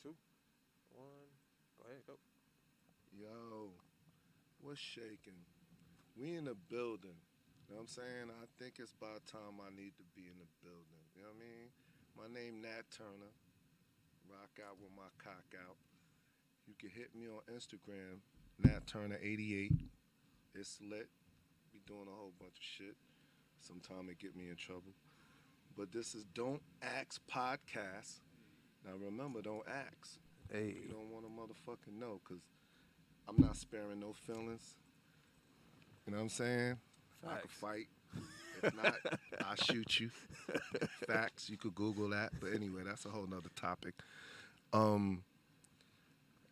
Two, one. Go ahead, go. Yo, what's shaking? We in the building. You know what I'm saying? I think it's about time I need to be in the building. You know what I mean? My name Nat Turner. Rock out with my cock out. You can hit me on Instagram, Nat Turner 88. It's lit. Be doing a whole bunch of shit. Sometime it get me in trouble. But this is Don't Ask Podcast. Now remember, don't ask. If you Hey, don't want to motherfucking know, because I'm not sparing no feelings. You know what I'm saying? I could facts. fight. If not, I'll shoot you. Facts. You could Google that. But anyway, that's a whole nother topic. Um,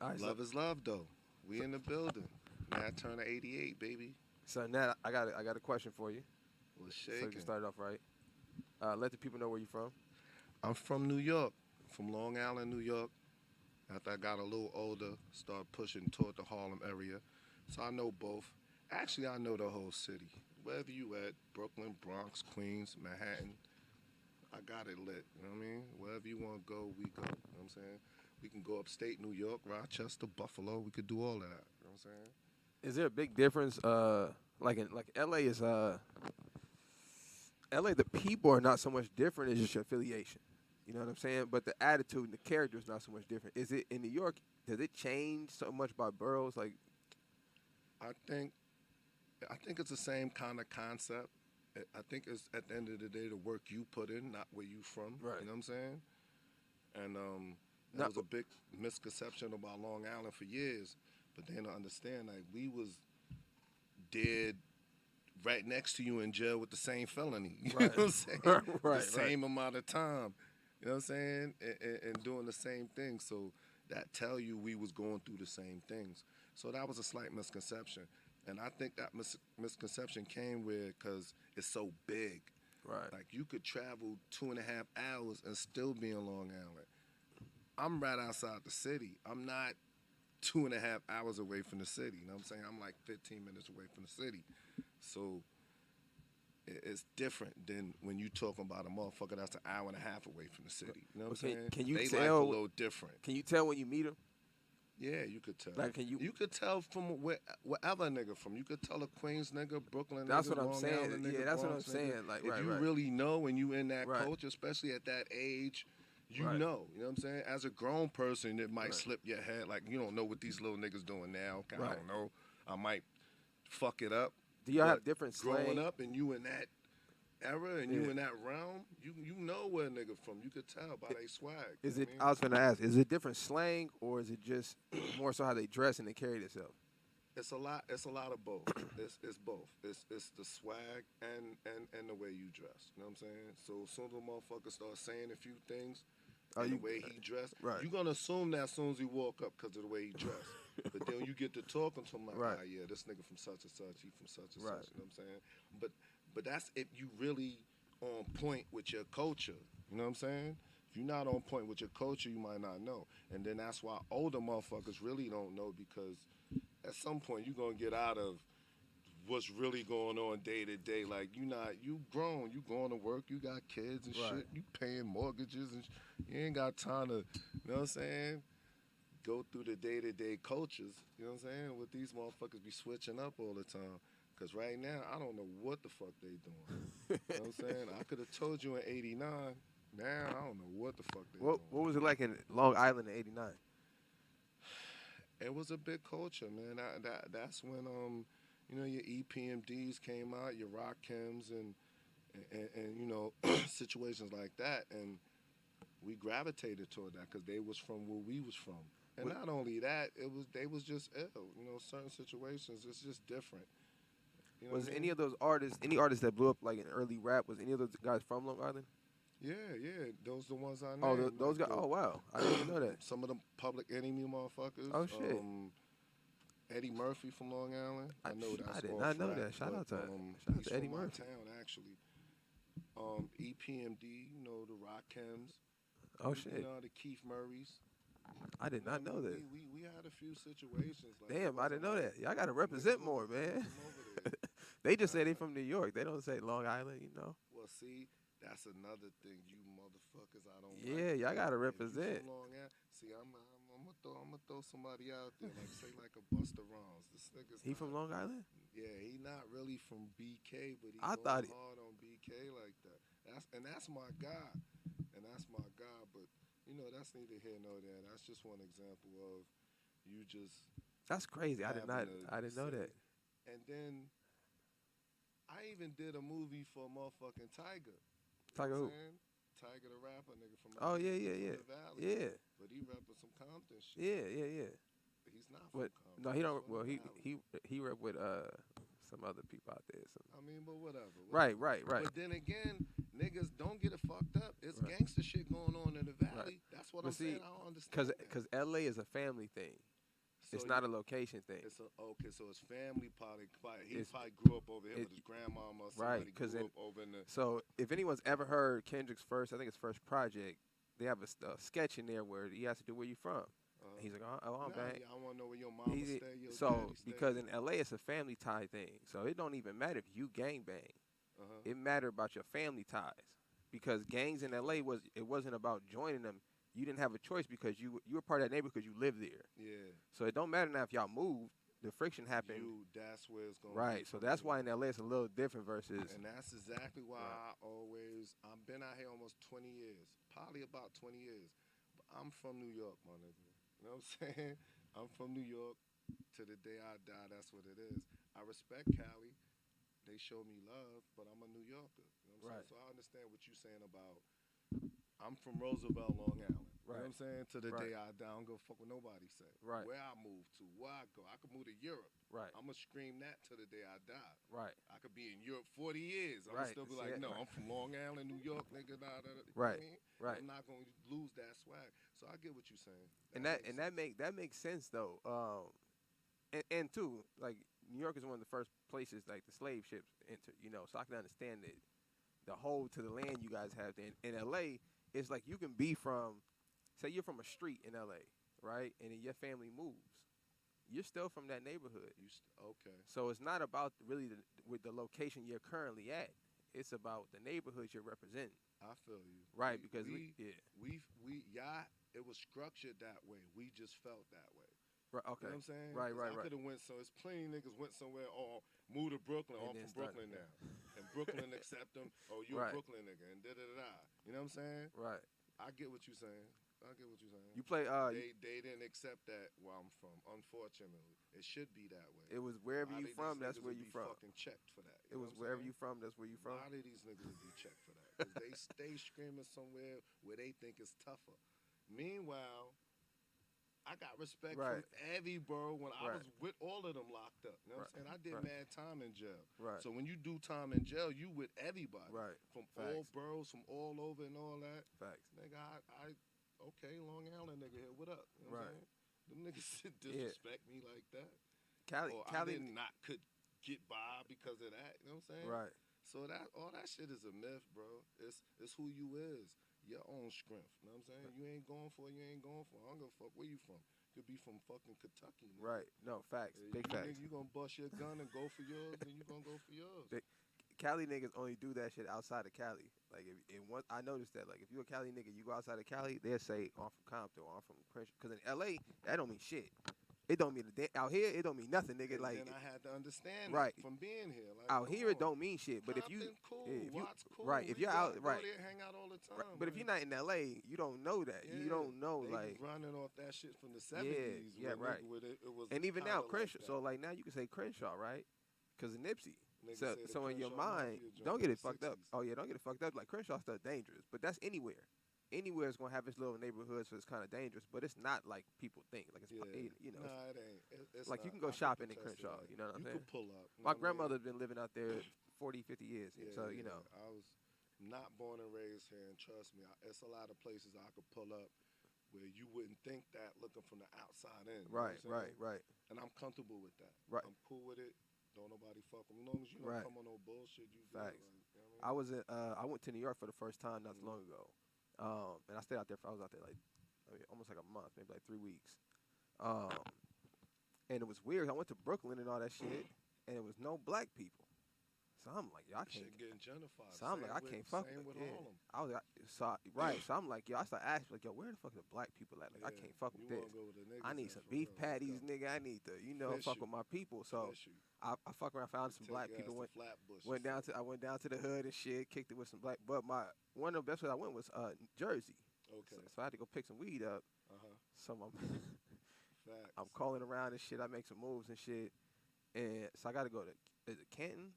All right, love is love though. We in the building. Nat Turner 88, baby. so Nat, I got a question for you, What's so we can shaking? start it off right. Let the people know where you're from. I'm from New York, from Long Island, New York. After I got a little older, started pushing toward the Harlem area. So I know both. Actually, I know the whole city. Wherever you at, Brooklyn, Bronx, Queens, Manhattan, I got it lit. You know what I mean? Wherever you want to go, we go. You know what I'm saying? We can go upstate New York, Rochester, Buffalo. We could do all of that. You know what I'm saying? Is there a big difference? Like LA is LA, the people are not so much different. It's just your affiliation. You know what I'm saying? But the attitude and the character is not so much different. Is it in New York? Does it change so much by boroughs? Like, I think I think it's the same kind of concept. I think it's at the end of the day the work you put in, not where you from. right? You know what I'm saying? And that Not was a big misconception about Long Island for years. But then to understand, like we was dead right next to you in jail with the same felony. You know right, what I'm saying? right, The right. same amount of time. You know what I'm saying? And doing the same thing. So that tell you we was going through the same things. So that was a slight misconception. And I think that misconception came with because it's so big. Right. Like you could travel 2.5 hours and still be in Long Island. I'm right outside the city. I'm not 2.5 hours away from the city. You know what I'm saying? I'm like 15 minutes away from the city. So it's different than when you talking about a motherfucker that's an hour and a half away from the city. You know what But I'm saying? can you They life a tell? little different. Can you tell when you meet them? Yeah, you could tell. Like, can you? You could tell from wherever a nigga from. You could tell a Queens nigga, Brooklyn That's nigga, what I'm Long saying. Island nigga, Yeah, that's what I'm Bronx nigga. saying. Like, If right, you right, really know and you in that right, culture, especially at that age, you right, know. You know what I'm saying? As a grown person, it might right, slip your head. Like, you don't know what these little niggas doing now. I right. don't know. I might fuck it up. Do y'all But have different growing slang? up and you in that era and Yeah. you in that realm, you know where a nigga from. You could tell by I- their swag. You Is know it? what I mean? I was gonna ask. Is it different slang, or is it just more so how they dress and they carry themselves? It's a lot. It's a lot of both. It's both. It's the swag and the way you dress. You know what I'm saying? So as soon as a motherfucker starts saying a few things Oh, and the you way he dressed, right, you gonna assume that as soon as he walk up because of the way he dressed. But then you get to talking to him like, right, ah, yeah, this nigga from such and such, he from such and right. such. You know what I'm saying? But but that's if you really on point with your culture. You know what I'm saying? If you're not on point with your culture, you might not know. And then that's why older motherfuckers really don't know because at some point you're gonna get out of what's really going on day to day. Like you grown, you going to work, you got kids and Right. shit, you paying mortgages and you ain't got time to, you know what I'm saying? Go through the day to day cultures, you know what I'm saying? With these motherfuckers be switching up all the time. Cause right now I don't know what the fuck they doing. You know what I'm saying? I could have told you in '89. Now I don't know what the fuck they What doing. was it like in Long Island in '89? It was a big culture, man. That's when you know, your EPMDs came out, your Rakims and you know, situations like that, and we gravitated toward that because they was from where we was from. And What, not only that, they was just ill. You know, certain situations it's just different. You know was what I any mean? of those artists, any artists that blew up like in early rap, was any of those guys from Long Island? Yeah, yeah. Those the ones I Oh, named, those like guys. Oh, wow, I didn't even know that. some of the Public Enemy motherfuckers. Oh shit, Eddie Murphy from Long Island. I know I that's did off not know rap, that. but Shout out he's to Eddie from my Murphy. town actually. EPMD, you know, the Rockems, Oh you shit, know, the Keith Murrays. I did You know not what I know mean? that. We had a few situations like it Damn, I didn't wasn't know like that. Y'all gotta niggas represent wasn't more, coming man. from over there. They just say they Nah. from New York. They don't say Long Island. You know. Well, see, That's another thing, you motherfuckers. I don't like Yeah, y'all that. gotta If you represent. from Long Island, see, I'm gonna throw somebody out there, like say like a Buster Rhymes. This nigga's He from not. Long Island? Yeah, he not really from BK, but he I going thought. hard on BK like that. That's my guy, and that's my guy. But that's neither here nor there. That's just one example of you just That's crazy. I did having not. to I didn't know that. say. And then I even did a movie for motherfucking Tiger. You know Tiger what I'm who? saying? Tiger the rapper nigga from Oh yeah, he yeah, from yeah, the valley, yeah, but he repping some Compton shit. yeah, yeah, yeah. He's not from But no, Compton. he He's don't. from Well, the valley. he rep with some other people out there. Some. I mean, but whatever, Right, whatever. right, right, But then again, niggas don't get it fucked up. It's right, gangster shit going on in the right. valley. That's what But I'm saying. see, I don't understand cause that. cause L.A. is a family thing. So It's you, not a location thing. it's a, okay. So his family probably he It's probably grew up over here it, with his grandmama. Or right. somebody Cause grew up over in the. so if anyone's ever heard Kendrick's first, I think it's first project, they have a sketch in there where he has to do where you from. And he's like, oh, I'm Nah, bang. yeah, I want to know where your mama He, stay, your so daddy stay. because in LA it's a family tie thing, so it don't even matter if you gang bang. Uh huh. It mattered about your family ties, because gangs in LA wasn't about joining them. You didn't have a choice because you were part of that neighborhood because you lived there. Yeah. So it don't matter now if y'all moved. The friction happened. That's where it's gonna be Right. So from that's you. why in LA it's a little different versus. And that's exactly why Right. I've been out here almost 20 years, probably about 20 years. But I'm from New York, my nigga. You know what I'm saying? I'm from New York. To the day I die, that's what it is. I respect Cali. They show me love, but I'm a New Yorker. You know what I'm Right. saying? So I understand what you're saying about I'm from Roosevelt, Long Island. You know Right. what I'm saying? To the Right. day I die, I don't give a fuck what nobody say. Right. Where I move to, where I go. I could move to Europe. Right. I'm going to scream that to the day I die. Right. I could be in Europe 40 years. I'm Right. going to still be See like, it? no, Right. I'm from Long Island, New York, nigga. Nah, nah, nah. You know Right. what I mean? Right. I'm not going to lose that swag. So I get what you're saying. And that makes sense though. And too, like New York is one of the first places like the slave ships entered. So I can understand it. The hold to the land you guys have there. In LA, it's like you can be from, say you're from a street in LA, right? And then your family moves. You're still from that neighborhood. Okay. So it's not about really with the location you're currently at. It's about the neighborhoods you're representing. I feel you. Right, because y'all, it was structured that way. We just felt that way. Right, okay. You know what I'm saying? Right, 'Cause right, I right. could have went it's plenty of niggas went somewhere, move to Brooklyn, And I'm then from started- Brooklyn now. And Brooklyn accept them, you Right. a Brooklyn nigga, and da-da-da-da. You know what I'm saying? Right. I get what you're saying. I get what you're saying. You play They didn't accept that where I'm from, unfortunately. It should be that way. it was wherever A lot you of these from, that's niggas where would you be from. fucking checked for that. It know was what I'm wherever saying? you from, that's where you A from. lot of these niggas would be checked for that. Because they stay screaming somewhere where they think it's tougher. Meanwhile, I got respect Right. from every borough when I Right. was with all of them locked up. You know what I'm saying? I did Right. mad time in jail. Right. So when you do time in jail, you with everybody. Right. From all Facts. boroughs, from all over and all that. Facts. Nigga, okay, Long Island nigga here, what up? You know what Right. I'm saying? Them niggas disrespect me like that. Or I Cali, did not could get by because of that. You know what I'm saying? right. So all that shit is a myth, bro. It's who you is. Your own strength. You know what I'm saying? You ain't going for it, you ain't going for it. I don't give a fuck where you from. Could be from fucking Kentucky. Nigga. Right. No, facts. Big you facts. Nigga, you gonna bust your gun and go for yours, then you gonna go for yours. Cali niggas only do that shit outside of Cali. Like, I noticed that. Like, if you a Cali nigga, you go outside of Cali, they'll say, "Oh, I'm from Compton, or I'm from Crenshaw." Because in LA, that don't mean shit. It don't mean out here. It don't mean nothing, nigga. And like, then I had to understand right. from being here. Like, out come here, it on. don't mean shit. But Compton if you, cool, yeah, if you Watts cool. right, if We you're out, right, go there, hang out all the time. right. But if you're not in LA, you don't know that. Yeah, You don't know, they like, running off that shit from the 70s. yeah, right. It was and even now, kinda Crenshaw. like So like now you can say Crenshaw, right? Because of Nipsey. Niggas So, say the so in your Crenshaw mind, Mafia joint don't in get the it fucked up. 60s. Oh yeah, don't get it fucked up. Like Crenshaw stuff dangerous, but that's anywhere. Anywhere is gonna have its little neighborhoods, so it's kind of dangerous. But it's not like people think. Like it's, you know, Nah, it ain't. It's like not. you can go I shopping in contest to Crenshaw. that. You know what I'm You saying? could pull up. You know My what I mean? grandmother's been living out there 40, 50 years. Yeah, So yeah, you know, I was not born and raised here, and trust me, it's a lot of places I could pull up where you wouldn't think that looking from the outside in. You know right, what I'm saying? right. And I'm comfortable with that. Right. I'm cool with it. Don't nobody fuck with me. As long as you don't Right. come on no bullshit, you good. Facts. Like, you know what I mean? I was in, I went to New York for the first time not too long ago, and I stayed out there. I was out there like almost like a month, maybe like 3 weeks. And it was weird. I went to Brooklyn and all that shit, and it was no black people. So I'm like, yo, I can't. Shit getting gentrified. So I'm like, I can't fuck same with with yeah. Harlem. I was so right. So I'm like, yo, I started asking like, yo, where the fuck are the black people at? Like, I Yeah, can't fuck you with this. wanna go with the niggas I need at some for beef real. Let's patties, go. nigga. I need to, Fish fuck you. with my people. So Fish you. I fuck around, found some Take black your people. ass to Flatbush. I went down to the hood and shit, kicked it with some black. But one of the best places I went was Jersey. Okay. So I had to go pick some weed up. Uh-huh. So Facts. I'm calling around and shit. I make some moves and shit. And so I got to go to is it Canton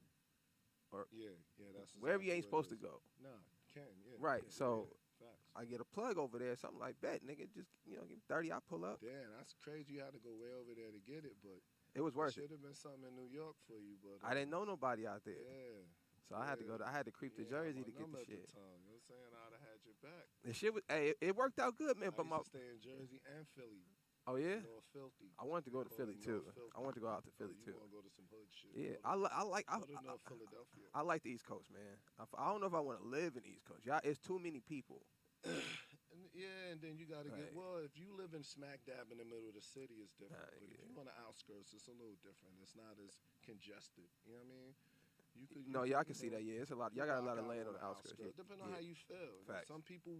or Yeah, that's wherever you exactly ain't what supposed it to is. go. Nah, Canton, yeah. Right. Yeah, So yeah, facts. I get a plug over there. So I'm like, bet, nigga, just give me 30. I pull up. Damn, that's crazy. You had to go way over there to get it, but It was worth it. should have been something in New York for you, but I didn't know nobody out there. Yeah. So I had to go. I had to creep to Jersey to get the shit. At the time, you know what I'm saying? I'd have had your back. The shit was. Hey, it worked out good, man. I But used to stay in Jersey and Philly. Oh yeah. North Filthy. I wanted to go to Philly too. I wanted to go out to Philly you too. want to go to some hood shit? Yeah, go to I North Philadelphia. I like the East Coast, man. I don't know if I want to live in the East Coast. Yeah, it's too many people. And then you got to Right. if you live in smack dab in the middle of the city, it's different. Right, but if yeah. you on the outskirts, it's a little different. It's not as congested. You know what I mean? I can see that. Yeah, it's a lot. Y'all got a lot of land on the outskirts. Depending on how you feel. Facts. Some people,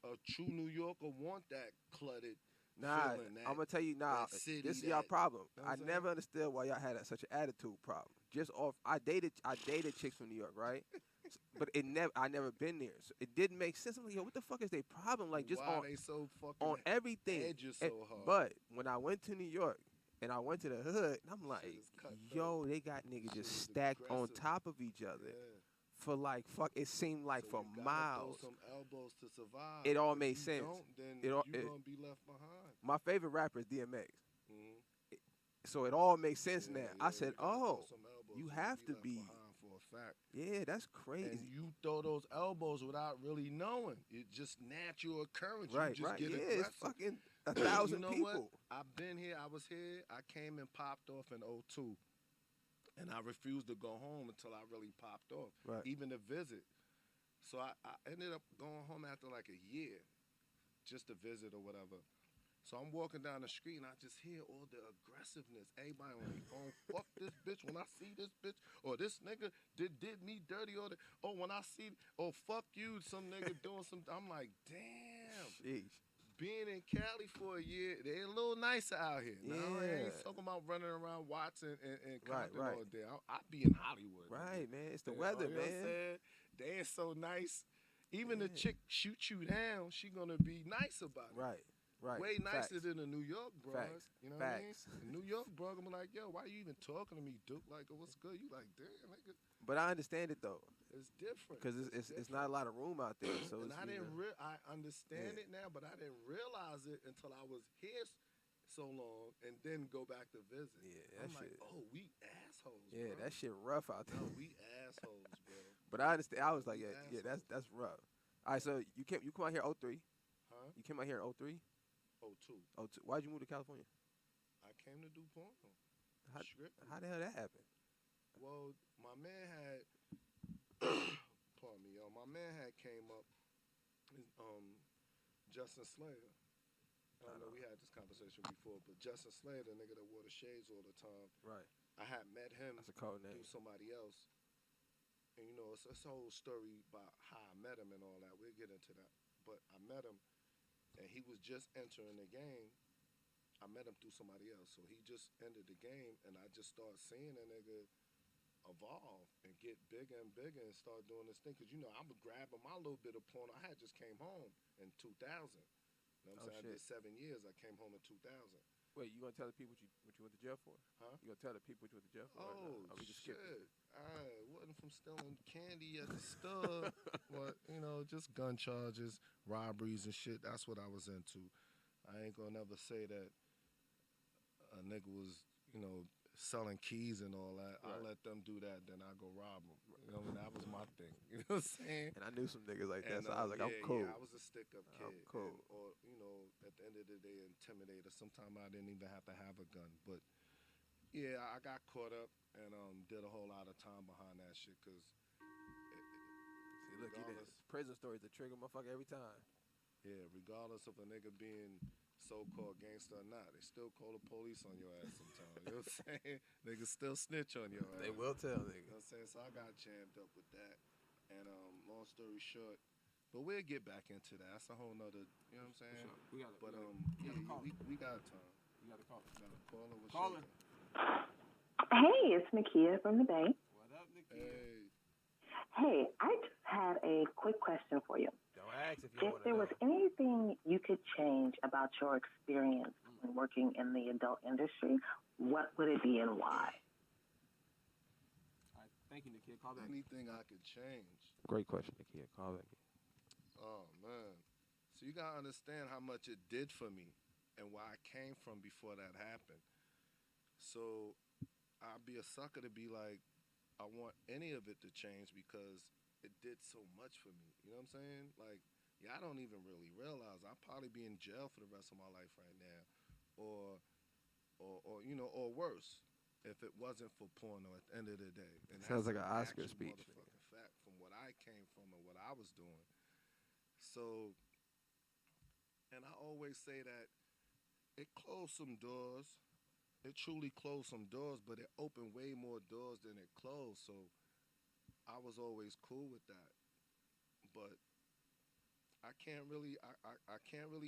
a true New Yorker, want that cluttered Nah, feeling. I'm gonna tell you now. that city, This is y'all problem. know what I I'm never saying? understood why y'all had such an attitude problem. Just off, I dated chicks from New York, right? But I never been there, so it didn't make sense. I'm like, yo, what the fuck is their problem? Like, just Why on they so fucking on everything. edges so hard? But when I went to New York and I went to the hood, I'm like, is cutthroat. yo, they got niggas Shit just is stacked on aggressive. top of each other Yeah. for like fuck. It seemed like So for you gotta miles. throw some elbows to survive. It all If made you sense. Don't, then You're gonna be left behind. My favorite rapper is DMX. Mm-hmm. So it all makes sense Yeah, now. yeah, I said, you gotta oh, throw some elbows you so have to left be. behind for a fact. Yeah, that's crazy. And you throw those elbows without really knowing. It's just natural occurrence. Right, you just right. get Yeah, aggressive. it's fucking 1,000 you know people. What? I've been here. I was here. I came and popped off in '02. And I refused to go home until I really popped off, Right. even to visit. So I ended up going home after like a year just to visit or whatever. So I'm walking down the street and I just hear all the aggressiveness. Everybody on their phone, fuck this bitch when I see this bitch. Or this nigga did me dirty. When I see, fuck you, some nigga doing some. I'm like, damn. Sheesh. Being in Cali for a year, they're a little nicer out here. Now, I Yeah. ain't talking about running around Watson and Right, Compton right. all day. I be in Hollywood. Right, nigga. man. It's the You weather, know what I'm man. saying? They ain't so nice. Even the Yeah. chick shoot you down, she gonna be nice about it. Right, right. Way nicer Facts. than a New York bro. Facts. You know Facts. what I mean? New York bro, I'm like, yo, why you even talking to me, Duke? Like, what's good? You like, damn, nigga. But I understand it though, It's different. because it's not a lot of room out there. So And it's, I didn't I understand Yeah. it now, but I didn't realize it until I was here so long and then go back to visit. Yeah, that I'm like, shit. oh, we assholes. Yeah, bro. that shit rough out there. No, we assholes, bro. But I understand. I was like, We yeah, assholes. that's rough. All right, so you come out here 03. Huh? You came out here in 03. Oh, two. 02. Why'd you move to California? I came to do porno. How, Strictly. how the hell that happened? Well, my man had, pardon me, yo. My man had came up, Justin Slater. I know we had this conversation before, but Justin Slater, the nigga that wore the shades all the time, Right. I had met him That's a code name. through somebody else. And you know, it's a whole story about how I met him and all that. We'll get into that. But I met him, and he was just entering the game. I met him through somebody else. So he just ended the game, and I just started seeing a nigga evolve and get bigger and bigger and start doing this thing. Because, you know, I was grabbing my little bit of porn. I had just came home in 2000. You know what I'm saying? I did 7 years. I came home in 2000. Wait, you gonna tell the people what you went to jail for? Huh? You gonna tell the people what you went to jail for? Oh, or we just shit. skip it? I wasn't from stealing candy at the store. But, you know, just gun charges, robberies and shit. That's what I was into. I ain't gonna never say that a nigga was, you know, selling keys and all that. Right. I let them do that, then I go rob them. You know, and that was my thing. You know what I'm saying? And I knew some niggas like that, And, so I was like, I'm yeah, cool. Yeah, I was a stick-up kid. I'm cool. Or, you know, at the end of the day, intimidator. Sometimes I didn't even have to have a gun. But, yeah, I got caught up and did a whole lot of time behind that shit because See, look, you did regardless- prison stories that trigger motherfucker every time. yeah, regardless of a nigga being so-called gangster or not, they still call the police on your ass sometimes. You know what I'm saying? Niggas still snitch on your They ass. will tell You nigga. know what I'm saying? So I got jammed up with that. And long story short, but we'll get back into that. That's a whole nother, you know what I'm For saying? sure. We got But we got yeah, a caller. we got time. We got a caller. Got a caller with Caller. shaking. Hey, it's Nakia from the Bay. What up, Nikia? Hey, Hey, I just had a quick question for you. Don't ask if you If want to there know. was anything you could change about your experience when working in the adult industry, what would it be and why? All right. Thank you, Nikia. Call back. anything I could change? Great question, Nikia. Call back. Oh man. So you gotta understand how much it did for me and where I came from before that happened. So I'd be a sucker to be like, I want any of it to change because it did so much for me. You know what I'm saying? Like, yeah, I don't even really realize I'll probably be in jail for the rest of my life right now, or, or you know, or worse, if it wasn't for porno at the end of the day. And Sounds that's like an an Oscar actual speech. motherfucking fact from what I came from and what I was doing. So, and I always say that it closed some doors. It truly closed some doors, but it opened way more doors than it closed. So I was always cool with that. But I can't really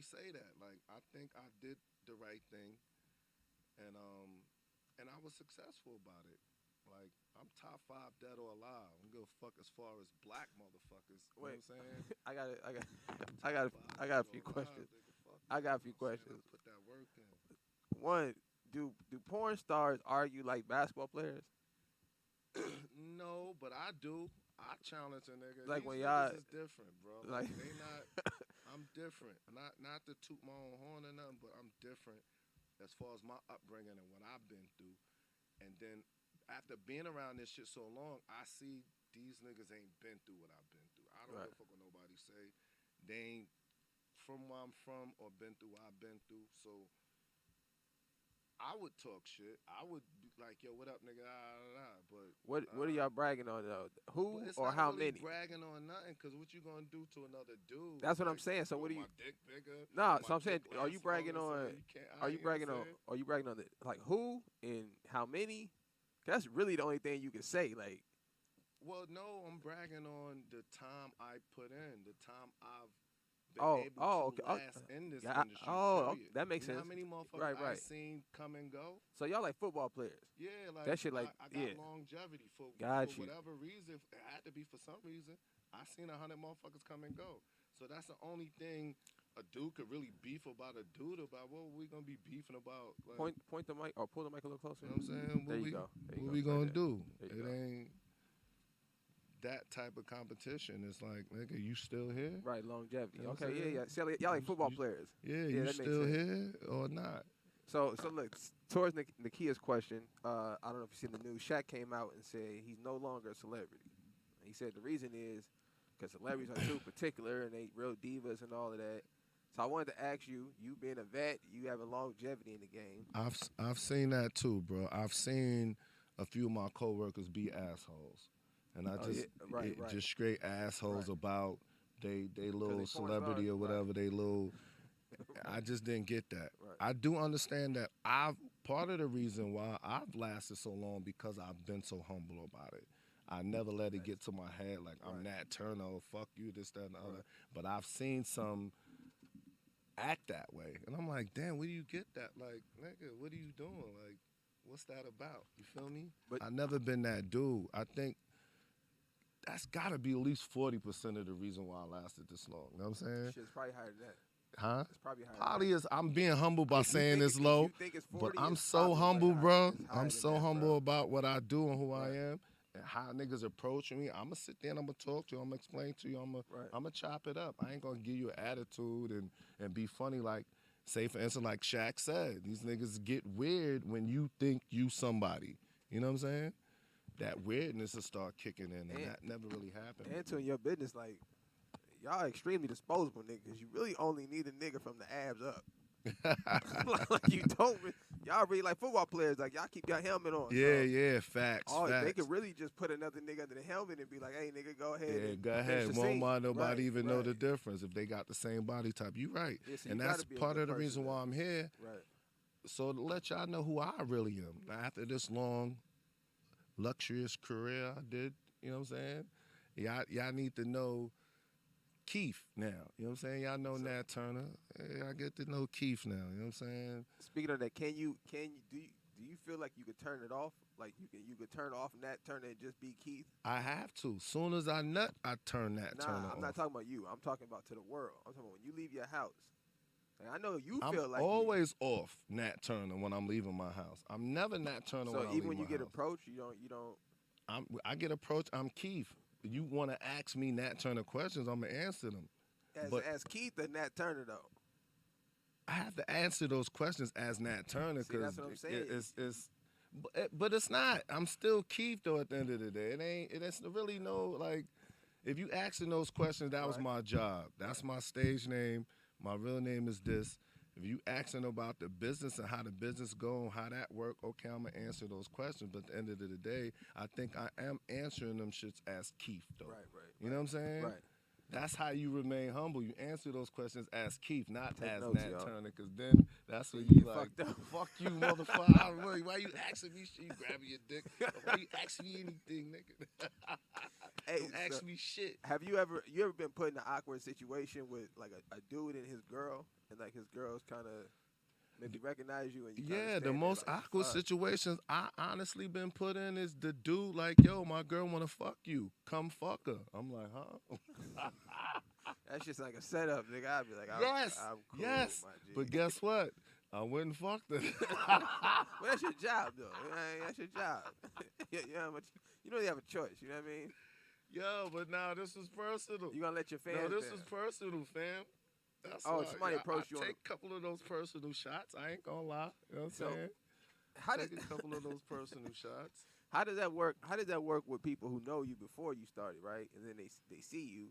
say that. Like I think I did the right thing, and I was successful about it. Like I'm top five dead or alive. I don't give a fuck as far as black motherfuckers. You know what Wait. I'm saying? I got a few questions. I got a few questions. I put that work in. One, do porn stars argue like basketball players? No, but I do. I challenge a nigga. Like These when niggas y'all- is different, bro. like- Like they not. I'm different. Not to toot my own horn or nothing, but I'm different as far as my upbringing and what I've been through. And then after being around this shit so long, I see these niggas ain't been through what I've been through. I don't Right. give a fuck what nobody say. They ain't from where I'm from or been through what I've been through. So I would talk shit. I would be like, yo, what up, nigga? But What are y'all bragging on though? Who but it's or not how really many? bragging on nothing, cause what you gonna do to another dude? That's what I'm Like, saying. So oh, what do you? my dick bigger? Nah, my so I'm saying, dick are you lasts bragging longer, so on? you can't, Are you know what bragging I'm on? saying? Are you bragging on the like who and how many? 'Cause that's really the only thing you can say. Like, Well, no, I'm bragging on the time I put in, the time I've been Oh, able oh, to okay, oh, last in this yeah, industry. oh, period. that makes You know sense. how many motherfuckers Right, I right. seen come and go? So y'all like football players. Yeah, like That shit, like, I got yeah. longevity Got for you. whatever reason. It had to be for some reason. I seen 100 motherfuckers come and go. So that's the only thing a dude could really beef about a dude about. What we gonna be beefing about? Like, Point the mic or pull the mic a little closer. you know what I'm saying? There you go. There you What go. we Right gonna there. do? There It you go. ain't that type of competition. It's like, nigga, you still here? Right, longevity. You know what Okay, I'm yeah, saying? yeah. See, y'all like football You- players. Yeah, Yeah, you that makes still sense. here or not? So look, towards Nakia's question, I don't know if you've seen the news. Shaq came out and said he's no longer a celebrity. He said the reason is because celebrities are too particular and they real divas and all of that. So I wanted to ask you, you being a vet, you having longevity in the game. I've seen that too, bro. I've seen a few of my coworkers be assholes, and I Oh, just yeah, right, right. just straight assholes Right. about they little porn celebrity stars, or whatever right. they little. I just didn't get that. Right. I do understand that. Part of the reason why I've lasted so long because I've been so humble about it. I never let it get to my head like I'm Right. Nat Turner, oh, fuck you, this, that, and the other. Right. But I've seen some act that way, and I'm like, damn, where do you get that? Like, nigga, what are you doing? Like, what's that about? You feel me? But- I've never been that dude. I think that's got to be at least 40% of the reason why I lasted this long. You know what I'm saying? Shit's probably higher than that. Huh? It's probably higher. Probably than is. I'm being humble by that. saying If it's you low, think it's but 40, I'm it's so probably way humble, higher. bro. It's higher I'm than so that, humble bro. about what I do and who I Right. am and how niggas approaching me. I'm gonna sit there and I'm gonna talk to you. I'm gonna explain to you. I'm Right. gonna chop it up. I ain't gonna give you an attitude and be funny like. Say for instance, like Shaq said, these niggas get weird when you think you somebody. You know what I'm saying? That weirdness will start kicking in, and And- that never really happened. And to in your business, like, y'all extremely disposable niggas. You really only need a nigga from the abs up. Like you don't. Y'all really like football players. Like y'all keep your helmet on. Yeah, So, yeah, facts, oh, they facts. could really just put another nigga under the helmet and be like, "Hey, nigga, go ahead Yeah, and go finish ahead. the Won't scene." mind nobody Right, even know right. the difference if they got the same body type. You right. Yeah, so And you that's gotta be a part good of the person reason to- why I'm here. Right. So to let y'all know who I really am. After this long, luxurious career I did, you know what I'm saying? Y'all need to know Keith now. You know what I'm saying? Y'all know So- Nat Turner. Hey, I get to know Keith now. You know what I'm saying? Speaking of that, do you feel like you could turn it off? Like you could turn off Nat Turner and just be Keith? I have to. Soon as I nut, I turn Nat Nah, Turner I'm off. not talking about you. I'm talking about to the world. I'm talking about when you leave your house. Like, I know you I'm feel like always off Nat Turner when I'm leaving my house. I'm never Nat Turner so when I even leave when you my get house. approached, you don't. I get approached. I'm Keith. You want to ask me Nat Turner questions? I'm gonna answer them. But As Keith or Nat Turner though. I have to answer those questions as Nat Turner See, that's because what I'm saying. but it's not. I'm still Keith though. At the end of the day, it's really no like. If you asking those questions, that was Right. my job. That's my stage name. My real name is this. If you asking about the business and how the business go and how that work, okay, I'm gonna answer those questions. But at the end of the day, I think I am answering them shits as Keith though. Right. You know what I'm saying? Right. That's how you remain humble. You answer those questions as Keith, not Take as notes, Nat y'all. Turner, because then that's when You you get like, fucked up. fuck you, motherfucker. Why you asking me shit? You grabbing your dick. Why you asking me anything, nigga? Hey, Don't ask so me shit. have you ever been put in an awkward situation with like a dude and his girl, and like his girls kind of maybe recognize you and you kinda Yeah, stand the there most like, awkward fuck. situations I honestly been put in is the dude like, yo, my girl wanna fuck you. Come fuck her. I'm like, huh? That's just like a setup, nigga. I'd be like, Yes, I'm cool, yes. my G. But guess what? I wouldn't fuck her. Well, that's your job, though. You know, that's your job. you know, but you don't have a choice. You know what I mean? Yo, but now this is personal. You gonna let your fans? No, this down. is personal, fam. That's Oh, why, somebody approached you I on take a couple of those personal shots. I ain't gonna lie. You know what I'm So, saying? How did Take a couple of those personal shots. how does that work? How does that work with people who know you before you started, right? And then they see you.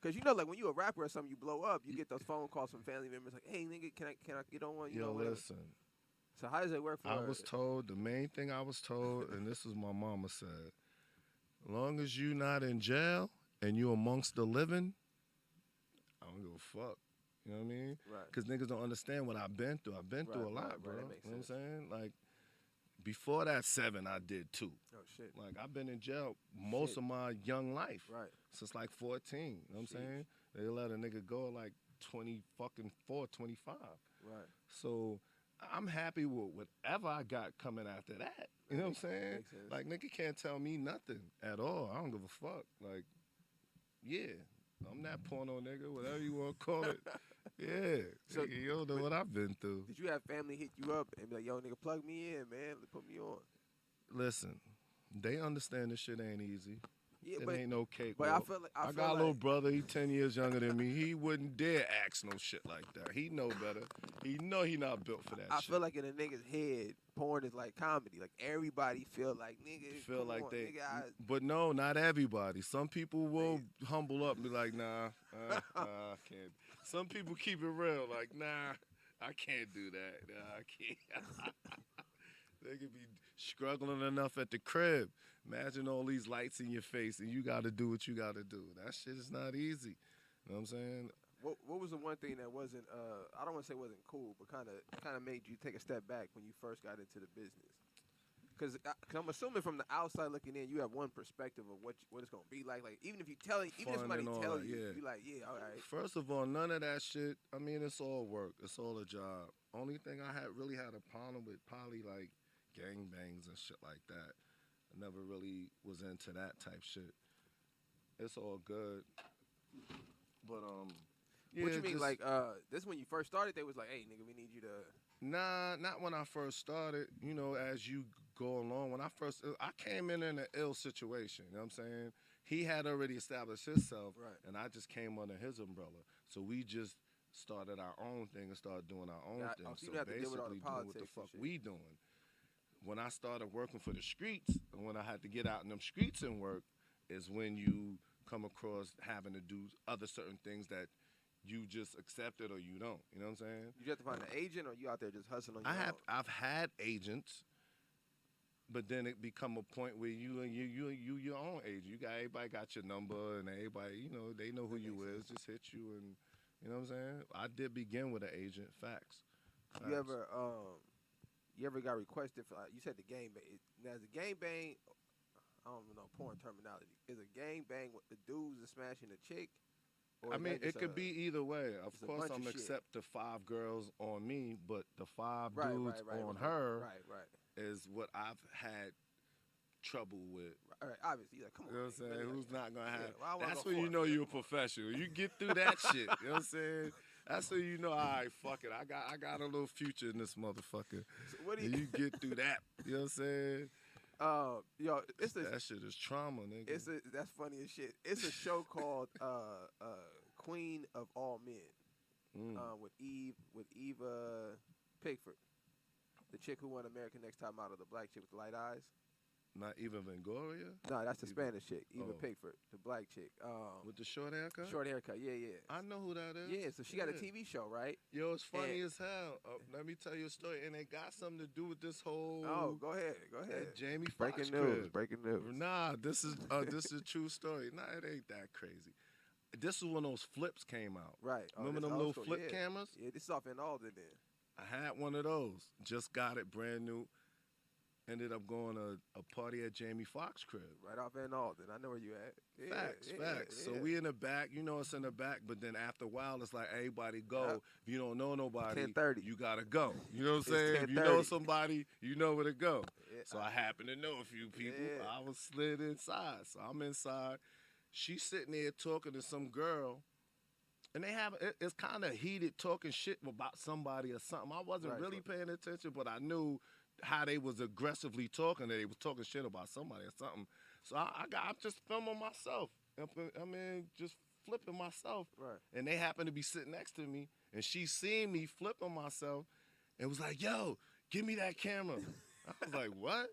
Cause you know, like when you a rapper or something, you blow up, you get those phone calls from family members like, "Hey, nigga, can I get on one?" You know, Yo, whatever. listen. So how does it work for? I was told, the main thing I was told, and this is my mama said, long as you not in jail and you amongst the living, I don't give a fuck. You know what I mean? Right. Because niggas don't understand what I've been through. I've been through a Right, lot, right, bro. that makes You know what I'm sense. saying? Like, before that 7, I did 2. Oh shit. Like, I've been in jail most Shit. of my young life. Right. Since like 14. You know what I'm Sheesh. saying? They let a nigga go at like 24, 25. Right. So I'm happy with whatever I got coming after that. You know what I'm saying? Makes sense. Like, nigga can't tell me nothing at all. I don't give a fuck. Like, yeah, I'm that porno nigga, whatever you want to call it. Yeah. So, Nigga, you don't know what I've been through. Did you have family hit you up and be like, "Yo, nigga, plug me in, man. Put me on." Listen, they understand this shit ain't easy. Yeah, It but ain't no cake. but I feel like I got a little brother. He 10 years younger than me. He wouldn't dare ask no shit like that. He know better. He know he not built for that I shit. feel like in a nigga's head, porn is like comedy. Like everybody feel like nigga. Feel come like on, they, Nigga, but no, not everybody. Some people will humble up and be like, nah, I can't. Some people keep it real, like, nah, I can't do that. Nah, I can't. They could be struggling enough at the crib. Imagine all these lights in your face and you got to do what you got to do. That shit is not easy. You know what I'm saying? What was the one thing that wasn't? I don't want to say wasn't cool, but kind of made you take a step back when you first got into the business. Because I'm assuming from the outside looking in, you have one perspective of what it's gonna be like. Like even if Fun somebody and all tell that, you, yeah. you like, yeah, all right. First of all, none of that shit. I mean, it's all work. It's all a job. Only thing I really had a problem with probably like gangbangs and shit like that. I never really was into that type shit. It's all good, but yeah. What you mean, just- like this when you first started? They was like, hey, nigga, we need you to. Nah, not when I first started. You know, as you go along. When I came in an ill situation. You know what I'm saying? He had already established himself, Right. and I just came under his umbrella. So we just started our own thing and started doing our own Yeah, thing. so you So didn't have to deal with all the basically, doing what the politics and fuck shit. we doing. When I started working for the streets, and when I had to get out in them streets and work, is when you come across having to do other certain things that you just accept it or you don't. You know what I'm saying? You have to find an agent, or you out there just hustling on your own? I've had agents, but then it become a point where you your own agent. You got everybody got your number and everybody, they know who That you makes is. Just hit you and you know what I'm saying? I did begin with an agent. Facts. You ever got requested for? You said the game bang. Now is the game bang? I don't even know porn terminology. Is a gang bang with the dudes is smashing the chick? Or I is mean, that it just could be either way. Of it's a course, bunch of I'm shit. accept the 5 girls on me, but the 5 right, dudes right, on right, her Right. is what I've had trouble with. All right, obviously, you're like, come on. You know what I'm saying? Who's not gonna have? well, I wanna That's go when you for it. know Yeah, you're a come on. professional. You get through that shit. You know what I'm saying? That's when you know. All right, fuck it. I got a little future in this motherfucker. So what do And you get through that. You know what I'm saying? Yo, That shit is trauma, nigga. That's funny as shit. It's a show called Queen of All Men with Eva Pigford, the chick who won American Next Top Model, the black chick with the light eyes. Not even Vengoria? No, that's the Eva- Spanish chick, Eva oh. Pigford, the black chick. With the short haircut? Short haircut, yeah. I know who that is. Yeah, so she got a TV show, right? Yo, it's funny And- as hell. Let me tell you a story, and it got something to do with this whole. Oh, go ahead. that Jamie Foxx Breaking news. crib. Breaking news. Nah, this is a true story. Nah, it ain't that crazy. This is when those flips came out. Right. Remember this them old little school, flip yeah. cameras? Yeah, this is off in Alden then. I had one of those. Just got it brand new. Ended up going to a party at Jamie Foxx crib. Right off in Alden. I know where you at. Yeah, Facts. yeah. So we in the back, it's in the back, but then after a while, it's like everybody go. Yep. If you don't know nobody, 10:30. you gotta go. You know what I'm It's saying? If you know 10:30. somebody, you know where to go. Yeah, So I happen to know a few people. Yeah. I was slid inside. So I'm inside. She's sitting there talking to some girl. And they have it's kind of heated talking shit about somebody or something. I wasn't Right, really so- paying attention, but I knew how they was aggressively talking. They was talking shit about somebody or something. So I'm just filming myself. I mean, just flipping myself. Right. And they happened to be sitting next to me, and she seen me flipping myself, and was like, "Yo, give me that camera." I was like, "What?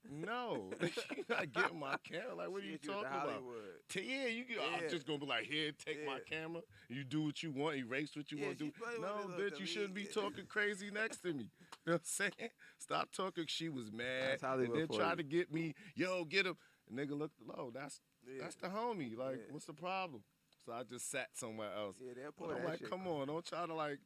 No, you're not getting my camera. Like, what are She you hit with the talking about?" Hollywood. I'm Yeah. just gonna be like, "Here, take my Yeah. camera. You do what you want. Erase what you Yeah, want to she do." probably No, wanted to look bitch, at you me. shouldn't be Yeah. talking crazy next to me. You know what I'm saying? Stop talking. She was mad, That's Hollywood and then for tried you. to get me. Yo, get him. The nigga looked low. That's Yeah. the homie. Like, Yeah. what's the problem? So I just sat somewhere else. Yeah, they'll pull But I'm that like, shit. come on, don't try to like.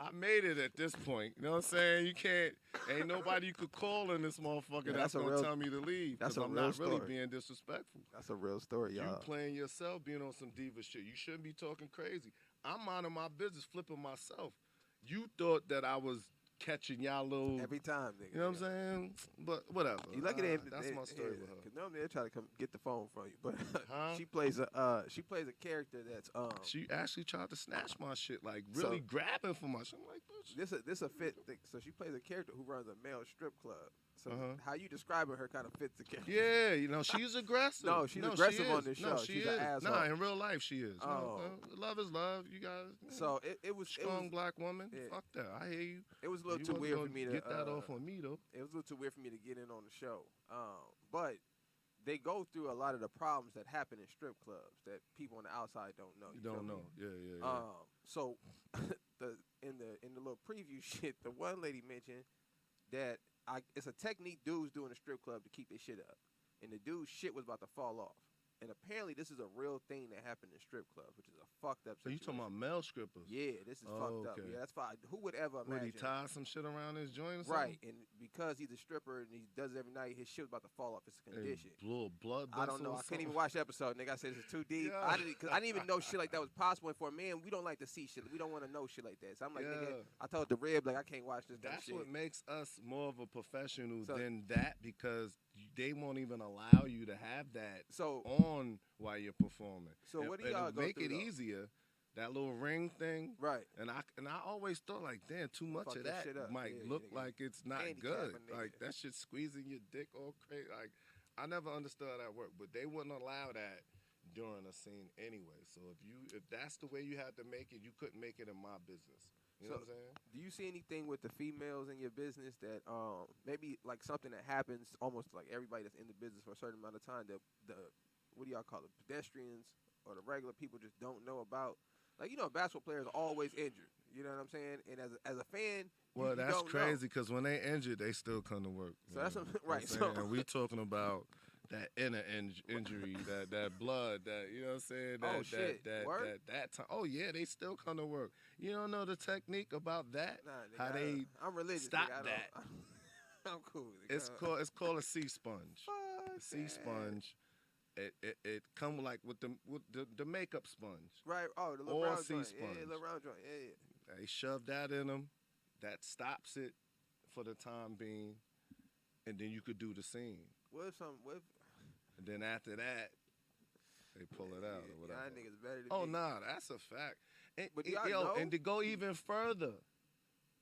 I made it at this point. You know what I'm saying? You can't. Ain't nobody you could call in this motherfucker Yeah, that's that's a gonna real- tell me to leave. that's 'cause a I'm real not really story. being disrespectful. That's a real story, You y'all. playing yourself, being on some diva shit. You shouldn't be talking crazy. I'm minding my business, flipping myself. You thought that I was catching y'all little. Every time, nigga. You know what I'm saying? But whatever. You lucky That's my story with her. Because normally they try to come get the phone from you, but Huh? she plays a character that's She actually tried to snatch my shit, like really So- grabbing for my shit. I'm like, bitch. this a fit. So she plays a character who runs a male strip club. So Uh-huh. how you describing her kind of fits the character. Yeah, she's aggressive. No, she's she aggressive is. on this No, show. she She's is. an asshole. Nah, in real life she is. Oh. Love is love. You guys. So it was strong black woman. yeah. Fuck that. I hear you. It was a little You too wasn't weird for gonna me to get that off on me though. It was a little too weird for me to get in on the show. But they go through a lot of the problems that happen in strip clubs that people on the outside don't know. You feel don't me? know. Yeah. So in the little preview shit, the one lady mentioned that it's a technique dudes do in a strip club to keep their shit up, and the dude's shit was about to fall off. And apparently this is a real thing that happened in strip clubs, which is a fucked up So you situation. talking about male strippers? Yeah, this is fucked up. okay. Yeah, that's fine. Who would ever Would imagine? he tie some shit around his joint or something? Right, and because he's a stripper and he does it every night, his shit was about to fall off. It's a condition. Blood I don't know. I couldn't even watch the episode. Nigga, I said it's too deep. Yeah. Cause I didn't even know shit like that was possible. And for a man, we don't like to see shit. We don't want to know shit like that. So I'm like, nigga, I told the rib, like, I can't watch this dumb That's shit. what makes us more of a professional So- than that, because they won't even allow you to have that So, on while you're performing. So what do And y'all to go make through, it though? easier? That little ring thing, right. and I always thought like, damn, too much Fuck of that that shit up. might Yeah, look nigga. like it's not Handicap good. a nigga. Like that shit squeezing your dick all crazy. Like I never understood how that worked, but they wouldn't allow that during a scene anyway. So if that's the way you had to make it, you couldn't make it in my business. You know what I'm saying? Do you see anything with the females in your business that maybe like something that happens almost like everybody that's in the business for a certain amount of time, the what do y'all call it, pedestrians or the regular people just don't know about? like basketball players are always injured. You know what I'm saying? And as a fan, Well, you that's don't crazy know. because when they injured, they still come to work. So that's know right. what I'm saying? So And we talking about that inner injury, that blood, that you know what I'm saying, oh shit, word? that time. Oh yeah, they still come to work. You don't know the technique about that? Nah, nigga, How they I'm religious. stop Nigga, that? I'm cool. Nigga. It's called a sea sponge. Fuck A sea that. sponge. It come like with the makeup sponge Right. Oh, the little or round sea joint. sponge. Yeah, little round joint. Yeah. They shove that in them. That stops it for the time being, and then you could do the scene. What if some? What if? And then after that, they pull it out or whatever. Y'all niggas better than Oh me. nah, that's a fact. And, But y'all know? and to go even further,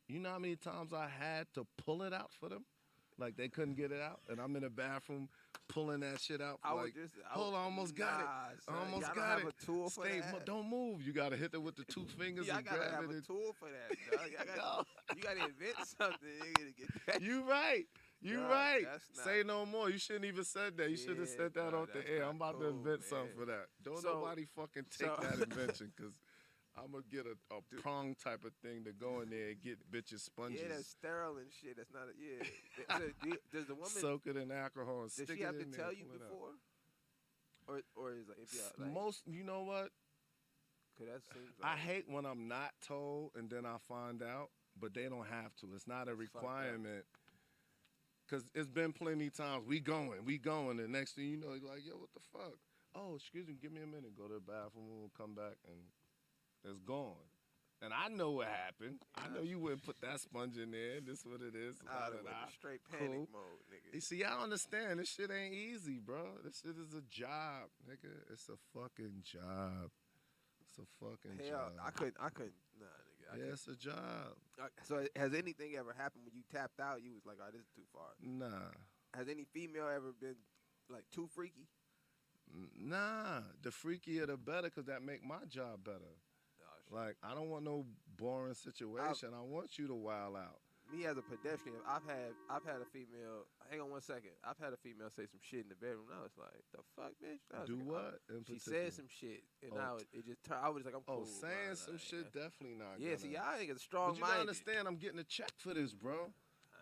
you know how many times I had to pull it out for them? Like they couldn't get it out, and I'm in the bathroom pulling that shit out. Hold on, almost got it. Son, Almost y'all got don't it. have a tool for that. Don't move. You gotta hit it with the two fingers Yeah, I and gotta grab have it. a and- tool for that. Dog. You gotta invent something nigga, to get that. You right. You Dog, right. that's not- Say no more. You shouldn't even said that. You should have Yeah, said that nah, off the that's air. not I'm about to cool, invent man. something for that. Don't So- nobody fucking take so- that invention because I'm going to get a prong type of thing to go in there and get bitches sponges. Yeah, that's sterile and shit. That's not a yeah. Does the woman Soak it in alcohol and does stick she it have to in there. tell and you pull it out. before? Or is like if y'all like Most, you know what? cause that seems I like hate when I'm not told and then I find out, but they don't have to. It's not a That's fucked up. requirement. Because it's been plenty times. We going. The next thing you know, you're like, yo, what the fuck? Oh, excuse me, give me a minute. Go to the bathroom, come back, and it's gone. And I know what happened. I know you wouldn't put that sponge in there. This what it is. out of straight panic Cool. mode, nigga. You see, I understand. This shit ain't easy, bro. This shit is a job, nigga. It's a fucking job. It's a fucking Hell, job. I couldn't. Nah, nigga. Yeah, it's a job. So has anything ever happened when you tapped out? You was like, oh, this is too far. Nah. Has any female ever been like too freaky? Nah. The freakier the better, because that make my job better. Oh, shit. Like, I don't want no boring situation. I want you to wild out. Me as a pedestrian, I've had a female. Hang on one second. I've had a female say some shit in the bedroom. And I was like, the fuck, bitch. I was Do like, what? in She particular? said some shit, and Oh. now it just turned. I was like, I'm Oh, cool. saying Nah, some nah, shit yeah. definitely not Yeah, gonna. see, y'all niggas strong But you gotta minded. understand, I'm getting a check for this, bro.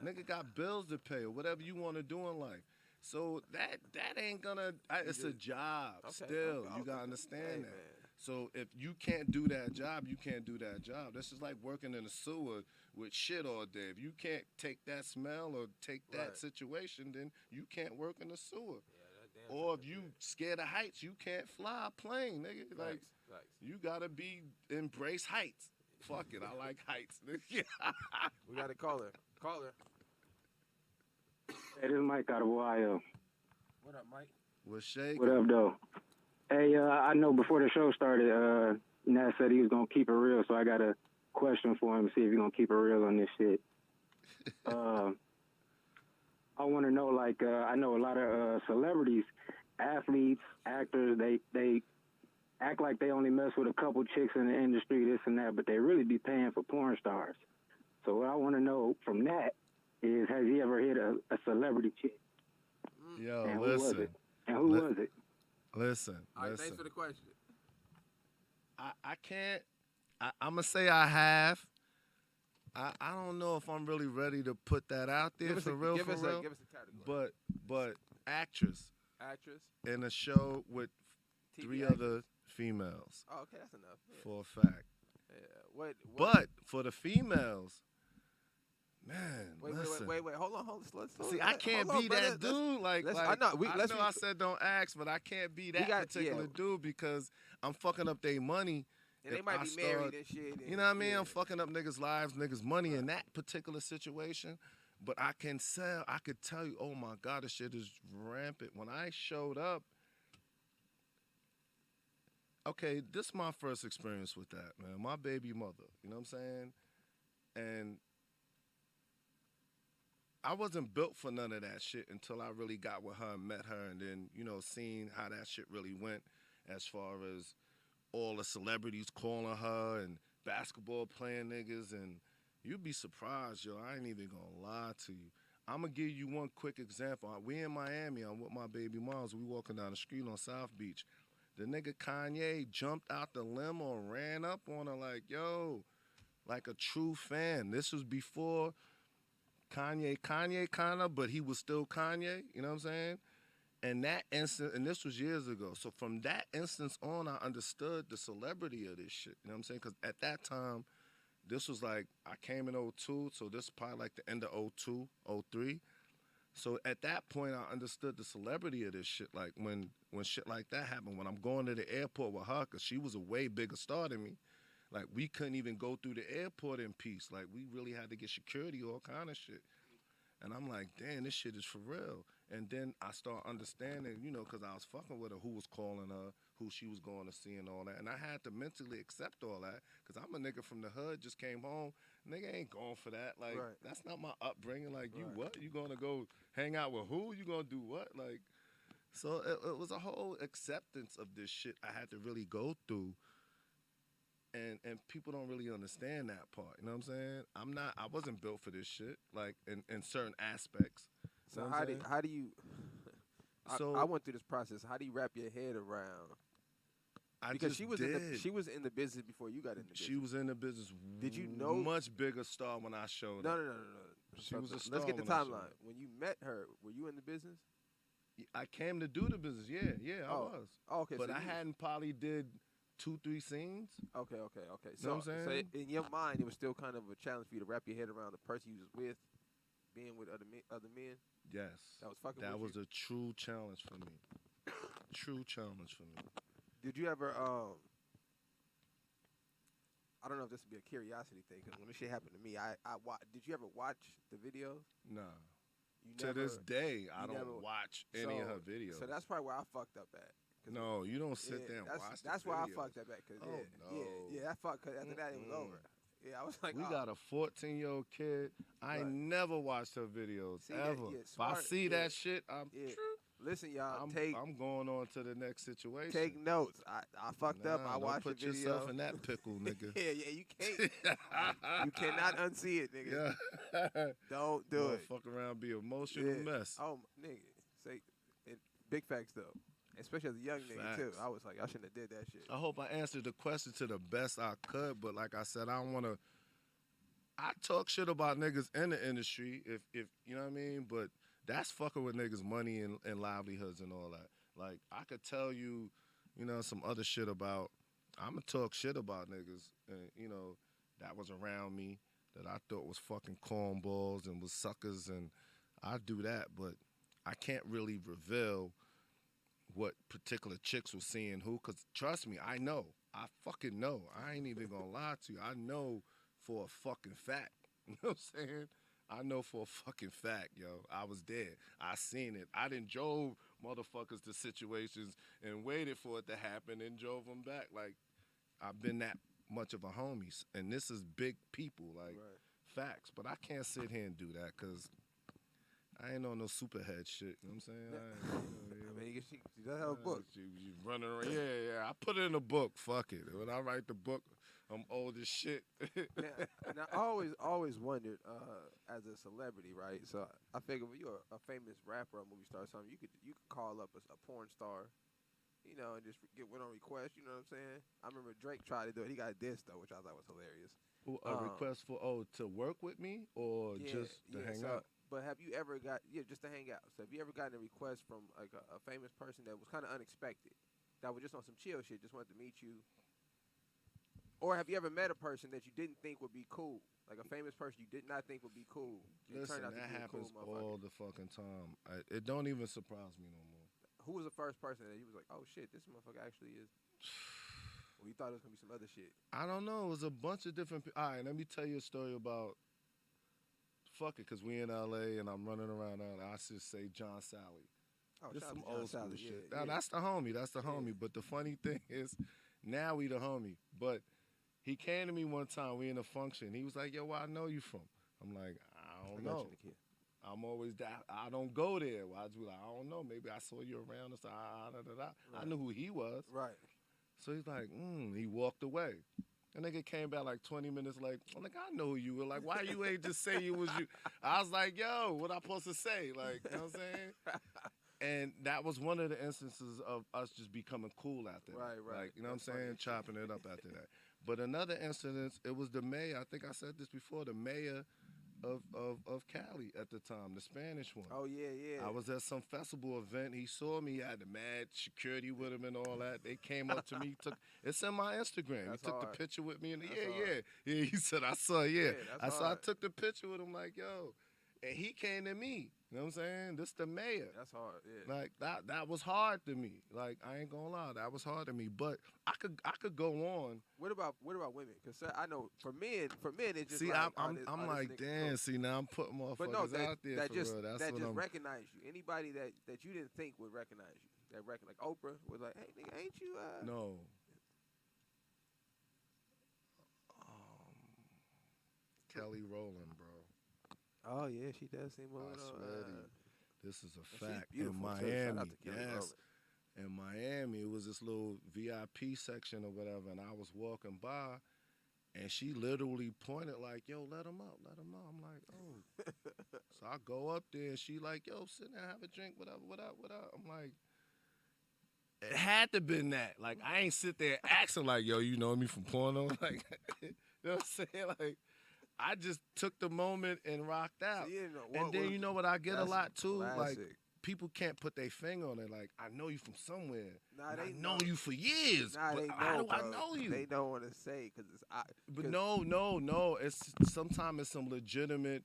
Nigga got bills to pay or whatever you want to do in life. So that ain't gonna. It's a job. Okay, Still, okay, you gotta okay. understand Hey, that. man. So if you can't do that job, you can't do that job. That's just like working in a sewer with shit all day. If you can't take that smell or take that Right. situation, then you can't work in the sewer. Yeah, that damn Or thing if is you good. scared of heights, you can't fly a plane, nigga. Like Facts. you gotta embrace heights. Fuck it, I like heights. Nigga. We got a caller. Caller. Hey, this is Mike out of Ohio. What up, Mike? What's shaking? What up, though? Hey, I know before the show started, Nat said he was going to keep it real, so I got a question for him to see if he's going to keep it real on this shit. I want to know, like, I know a lot of celebrities, athletes, actors, they act like they only mess with a couple chicks in the industry, this and that, but they really be paying for porn stars. So what I want to know from Nat is, has he ever hit a celebrity chick? Yo, And who was listen. it? And who was it? Listen. All right, listen. thanks for the question. I can't. I'm gonna say I have. I don't know if I'm really ready to put that out there Give us for a real. give us a category. But actress Actress. in a show with TV 3 actress. other females Oh, okay, that's enough. Yeah. for a fact. Yeah. What? But for the females, man, listen. Wait. Hold on. Let's See, I can't hold on, be brother. that dude. Like, let's- like I know, I let's know be- I said don't ask, but I can't be that particular dude because I'm fucking up their money. And they if might I be start- married and shit. You know what I mean? Yeah. I'm fucking up niggas' lives, niggas' money in that particular situation. But I could tell you, oh my God, this shit is rampant. When I showed up, okay, this is my first experience with that, man. My baby mother, you know what I'm saying? And I wasn't built for none of that shit until I really got with her and met her and then, seeing how that shit really went as far as all the celebrities calling her and basketball playing niggas, and you'd be surprised, yo. I ain't even gonna lie to you. I'm gonna give you one quick example. We in Miami. I'm with my baby moms. We walking down the street on South Beach. The nigga Kanye jumped out the limo and ran up on her like, yo, like a true fan. This was before Kanye kind of, but he was still Kanye, you know what I'm saying? And that instant, and this was years ago. So from that instance on, I understood the celebrity of this shit, you know what I'm saying? Because at that time, this was like, I came in '02, so this is probably like the end of '02, '03. So at that point, I understood the celebrity of this shit. Like when shit like that happened, when I'm going to the airport with her, because she was a way bigger star than me. Like we couldn't even go through the airport in peace. Like we really had to get security, all kind of shit. And I'm like, damn, this shit is for real. And then I start understanding, you know, because I was fucking with her, who was calling her, who she was going to see and all that. And I had to mentally accept all that because I'm a nigga from the hood, just came home. Nigga ain't going for that. Like, Right. that's not my upbringing. Like, you Right. what? You going to go hang out with who? You going to do what? Like, so it was a whole acceptance of this shit I had to really go through. And people don't really understand that part. You know what I'm saying? I wasn't built for this shit, like in certain aspects. So You know what I'm saying? how do you? So I went through this process. How do you wrap your head around? I Because just she was did. she was in the business before you got in the business. She was in the business. Did you know- Much bigger star when I showed No, up. no. She was a Let's star get the when I showed timeline. up. When you met her, were you in the business? I came to do the business. Yeah, I was. Oh, okay. But so I you- hadn't probably did 2-3 scenes. Okay. Know So, what I'm saying? in your mind, it was still kind of a challenge for you to wrap your head around the person you was with, being with other men. Yes. That was fucking. That with was you. a true challenge for me. True challenge for me. Did you ever? I don't know if this would be a curiosity thing because when this shit happened to me, did you ever watch the videos? Nah. You To this day, I you don't never- watch any of her videos. So that's probably where I fucked up at. 'Cause No, you don't sit there and that's, watch That's the where I videos. fucked up at. Cause Oh, no. that fucked. Cause after that, it was over. Yeah, I was like, We oh. got a 14-year-old kid. I Right. never watched her videos, See that? ever. Yeah, If I smart, see yeah. that shit, I'm Listen, y'all, I'm going on to the next situation. take notes. I fucked up. I Don't watched put the video. yourself in that pickle, nigga. yeah, you can't. You cannot unsee it, nigga. Yeah. Don't do it. Fuck around, be emotional Yeah. mess. Oh, nigga. Say, and big facts though. Especially as a young nigga too. Facts. I was like, I shouldn't have did that shit. I hope I answered the question to the best I could, but like I said, I don't want to. I talk shit about niggas in the industry, if you know what I mean, but that's fucking with niggas' money and livelihoods and all that. Like I could tell you, you know, some other shit about. I'ma talk shit about niggas, you know, that was around me that I thought was fucking cornballs and was suckers, and I do that, but I can't really reveal what particular chicks was seeing who, because trust me, I know. I fucking know. I ain't even gonna lie to you. I know for a fucking fact. You know what I'm saying? I know for a fucking fact, yo. I was there. I seen it. I done drove motherfuckers to situations and waited for it to happen and drove them back. Like, I've been that much of a homie. And this is big people, like, facts. But I can't sit here and do that because I ain't on no superhead shit. You know what I'm saying? I mean, she does have a book. She running around. Yeah. I put it in a book. Fuck it. When I write the book, I'm old as shit. Now, I always wondered, as a celebrity, right? So I figured if you're a famous rapper or movie star or something, you could call up a porn star, you know, and just get one on request. You know what I'm saying? I remember Drake tried to do it. He got dissed though, which I thought was hilarious. A request for to work with me or just to hang out? But have you ever got just to hang out? So have you ever gotten a request from like a famous person that was kind of unexpected, that was just on some chill shit, just wanted to meet you? Or have you ever met a person that you didn't think would be cool, like a famous person you did not think would be cool? Listen, that happens all the fucking time. It don't even surprise me no more. Who was the first person that you was like, oh shit, this motherfucker actually is? Well, you thought it was gonna be some other shit. I don't know. It was a bunch of different people. All right, let me tell you a story about. Fuck it, because we in LA and I'm running around LA. I should say John Sally. Oh, This shout out some to John old school Sally, shit. yeah, Now, yeah. that's the homie. That's the homie. But the funny thing is, now we the homie. But he came to me one time. We in a function. He was like, yo, where I know you from? I'm like, I don't know. I'm always that. I don't go there. Well, I just be like, I don't know. Maybe I saw you around. And I knew who he was. Right. So he's like, he walked away. And nigga came back like 20 minutes like, I'm like, I know who you were. Like, why you ain't just say it was you? I was like, yo, what I supposed to say? Like, you know what I'm saying? And that was one of the instances of us just becoming cool after that. Right. Like, you know That's what I'm saying? funny. Chopping it up after that. But another incident, it was the mayor, I think I said this before, the mayor of Cali at the time, the Spanish one. Oh yeah. I was at some festival event. He saw me. He had the mad security with him and all that. They came up to me. It's in my Instagram. That's he took hard. the picture with me. And That's yeah. hard. He said, I saw, that's I hard. took the picture with him like, yo. And he came to me. You know what I'm saying? This the mayor. That's hard. Yeah. Like that was hard to me. Like I ain't gonna lie, that was hard to me. But I could go on. What about women? Because I know for men it's just See, like, I'm like, damn. See, now I'm putting motherfuckers but no, out there that for just real. That's that what just I'm. recognize you. Anybody that you didn't think would recognize you. That like Oprah was like, hey nigga, ain't you? No. Kelly Rowland, bro. Oh yeah, she does seem a I little. swear to you, this is a she's fact. In beautiful, too. Shout Miami, out to Kelly yes. Rowland. In Miami, it was this little VIP section or whatever, and I was walking by, and she literally pointed like, "Yo, let him up, let him up." I'm like, "Oh." So I go up there, and she like, "Yo, sit there, have a drink, whatever, what up." I'm like, it had to been that. Like, I ain't sit there asking like, "Yo, you know me from porno?" Like, you know what I'm saying? Like, I just took the moment and rocked out. So you didn't know And then you know what I get a that's lot too? Like, classic. people can't put their finger on it. Like, I know you from somewhere. Nah, And they I've known know. you for years. Nah, but they know, how do bro. I know you? They don't want to say because it's. But no. It's sometimes it's some legitimate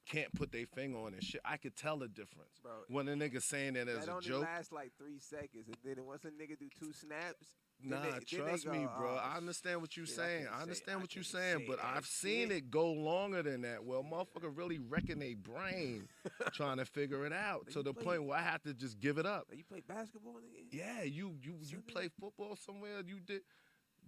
can't put their finger on it shit. I could tell the difference. Bro, when a nigga saying that as that a only joke. lasts like 3 seconds, and then once a nigga do 2 snaps, Nah, trust me, bro. I understand what you're saying. I understand what you're saying, but I've seen it go longer than that. Well, motherfucker really wrecking their brain trying to figure it out to the point where I have to just give it up. You play basketball, nigga? Yeah, you play football somewhere. You did.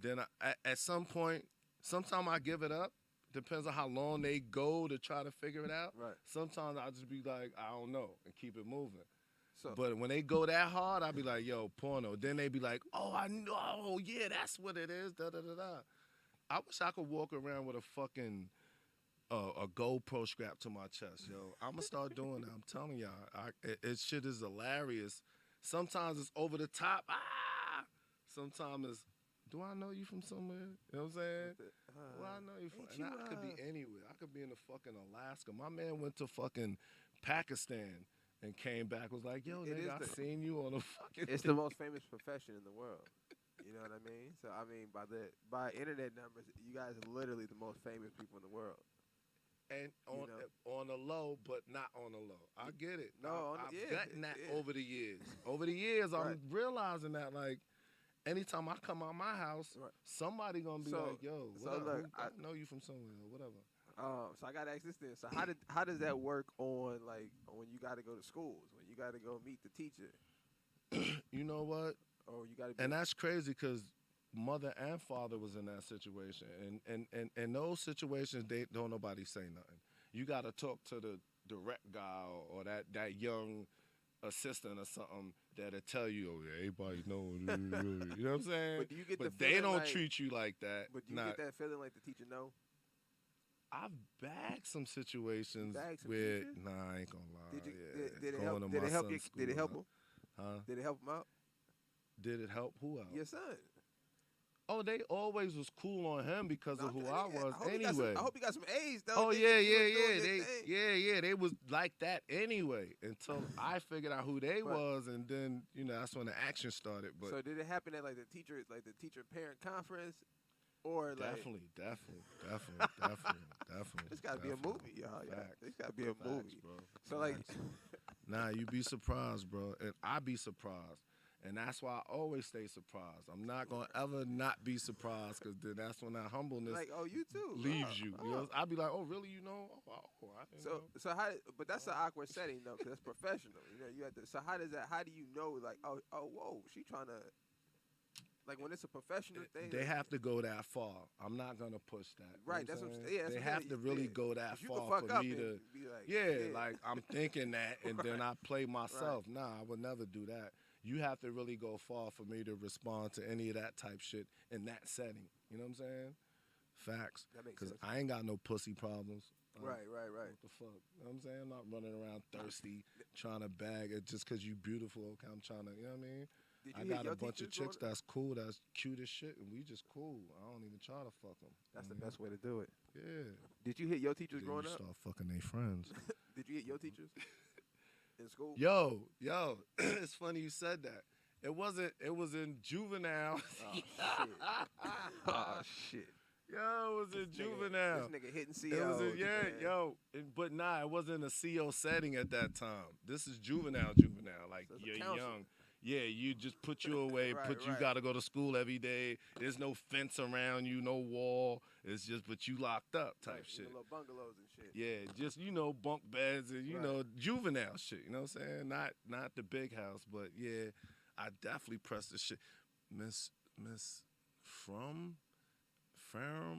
Then at some point, sometime I give it up. Depends on how long they go to try to figure it out. Right. Sometimes I'll just be like, I don't know, and keep it moving. So, But when they go that hard, I'll be like, yo, porno. Then they be like, oh, I know. Oh, yeah, that's what it is. Da, da, da, da. I wish I could walk around with a fucking a GoPro strap to my chest, yo. I'm going to start doing that. I'm telling y'all. It shit is hilarious. Sometimes it's over the top. Sometimes it's, do I know you from somewhere? You know what I'm saying? Well, I know you from. And I could be anywhere. I could be in the fucking Alaska. My man went to fucking Pakistan and came back, was like, yo, nigga, I seen you on a fucking. It's the most famous profession in the world. You know what I mean? So I mean, by internet numbers, you guys are literally the most famous people in the world. And on the low, but not on the low. I get it. No, I've gotten that over the years. Over the years, I'm realizing that, like, anytime I come out my house, somebody gonna be like, yo, what up? Look, I know you from somewhere or whatever. So I gotta ask this then. So how does that work on, like, when you gotta go to schools, when you gotta go meet the teacher? You know what? Or you gotta. And that's crazy because mother and father was in that situation, and those situations, they don't nobody say nothing. You gotta talk to the direct guy or that young assistant or something that'll tell you, oh, yeah, everybody knows. You know what I'm saying? But do you get but the they feeling don't like, treat you like that. But do you get that feeling like the teacher know? I've bagged some situations where, nah, I ain't gonna lie. Did it help? Did it help you? Did it help him? Huh? Did it help him out? Did it help who out? Your son. Oh, they always was cool on him because of who I was anyway. I hope he got some A's though. Oh yeah. They was like that anyway until I figured out who they was, and then that's when the action started. But so did it happen at like the teacher parent conference, or definitely. This gotta be a movie, y'all. This gotta be a movie, bro. So like, nah, you be surprised, bro, and I be surprised. And that's why I always stay surprised. I'm not gonna ever not be surprised, because then that's when that humbleness you too leaves you. You know, I'd be like, oh really? You know? I didn't know. So how? But that's an awkward setting though, because it's professional. You have to. So how does that? How do you know? Like, whoa, she trying to. Like when it's a professional thing, they have to go that far. I'm not gonna push that. Right. That's what I'm saying. Yeah, they have to really go that far for me to. Be like, like I'm thinking that, and then I play myself. Right. Nah, I would never do that. You have to really go far for me to respond to any of that type shit in that setting. You know what I'm saying? Facts. That makes Because sense. I ain't got no pussy problems. Right. What the fuck? You know what I'm saying? I'm not running around thirsty, trying to bag it just because you beautiful. Okay, I'm trying to, you know what I mean? Did I you hit got your a bunch of teachers chicks that's cool, that's cute as shit, and we just cool. I don't even try to fuck them. That's the best way to do it. Yeah. Did you hit your teachers Then growing you up? start fucking their friends. Did you hit your teachers in school? Yo, it's funny you said that. It wasn't. It was in juvenile. Oh shit. Oh shit. Yo, it was in juvenile. This nigga hitting It was COs. but nah, it wasn't a CO setting at that time. This is juvenile, like So it's a you're counselor. young. Yeah, you just put you away, you Right. got to go to school every day. There's no fence around you, no wall. It's just, but you locked up type Right, shit. Little bungalows and shit. Yeah, just bunk beds and juvenile shit. You know what I'm saying? Not the big house, but yeah, I definitely pressed the shit. Miss from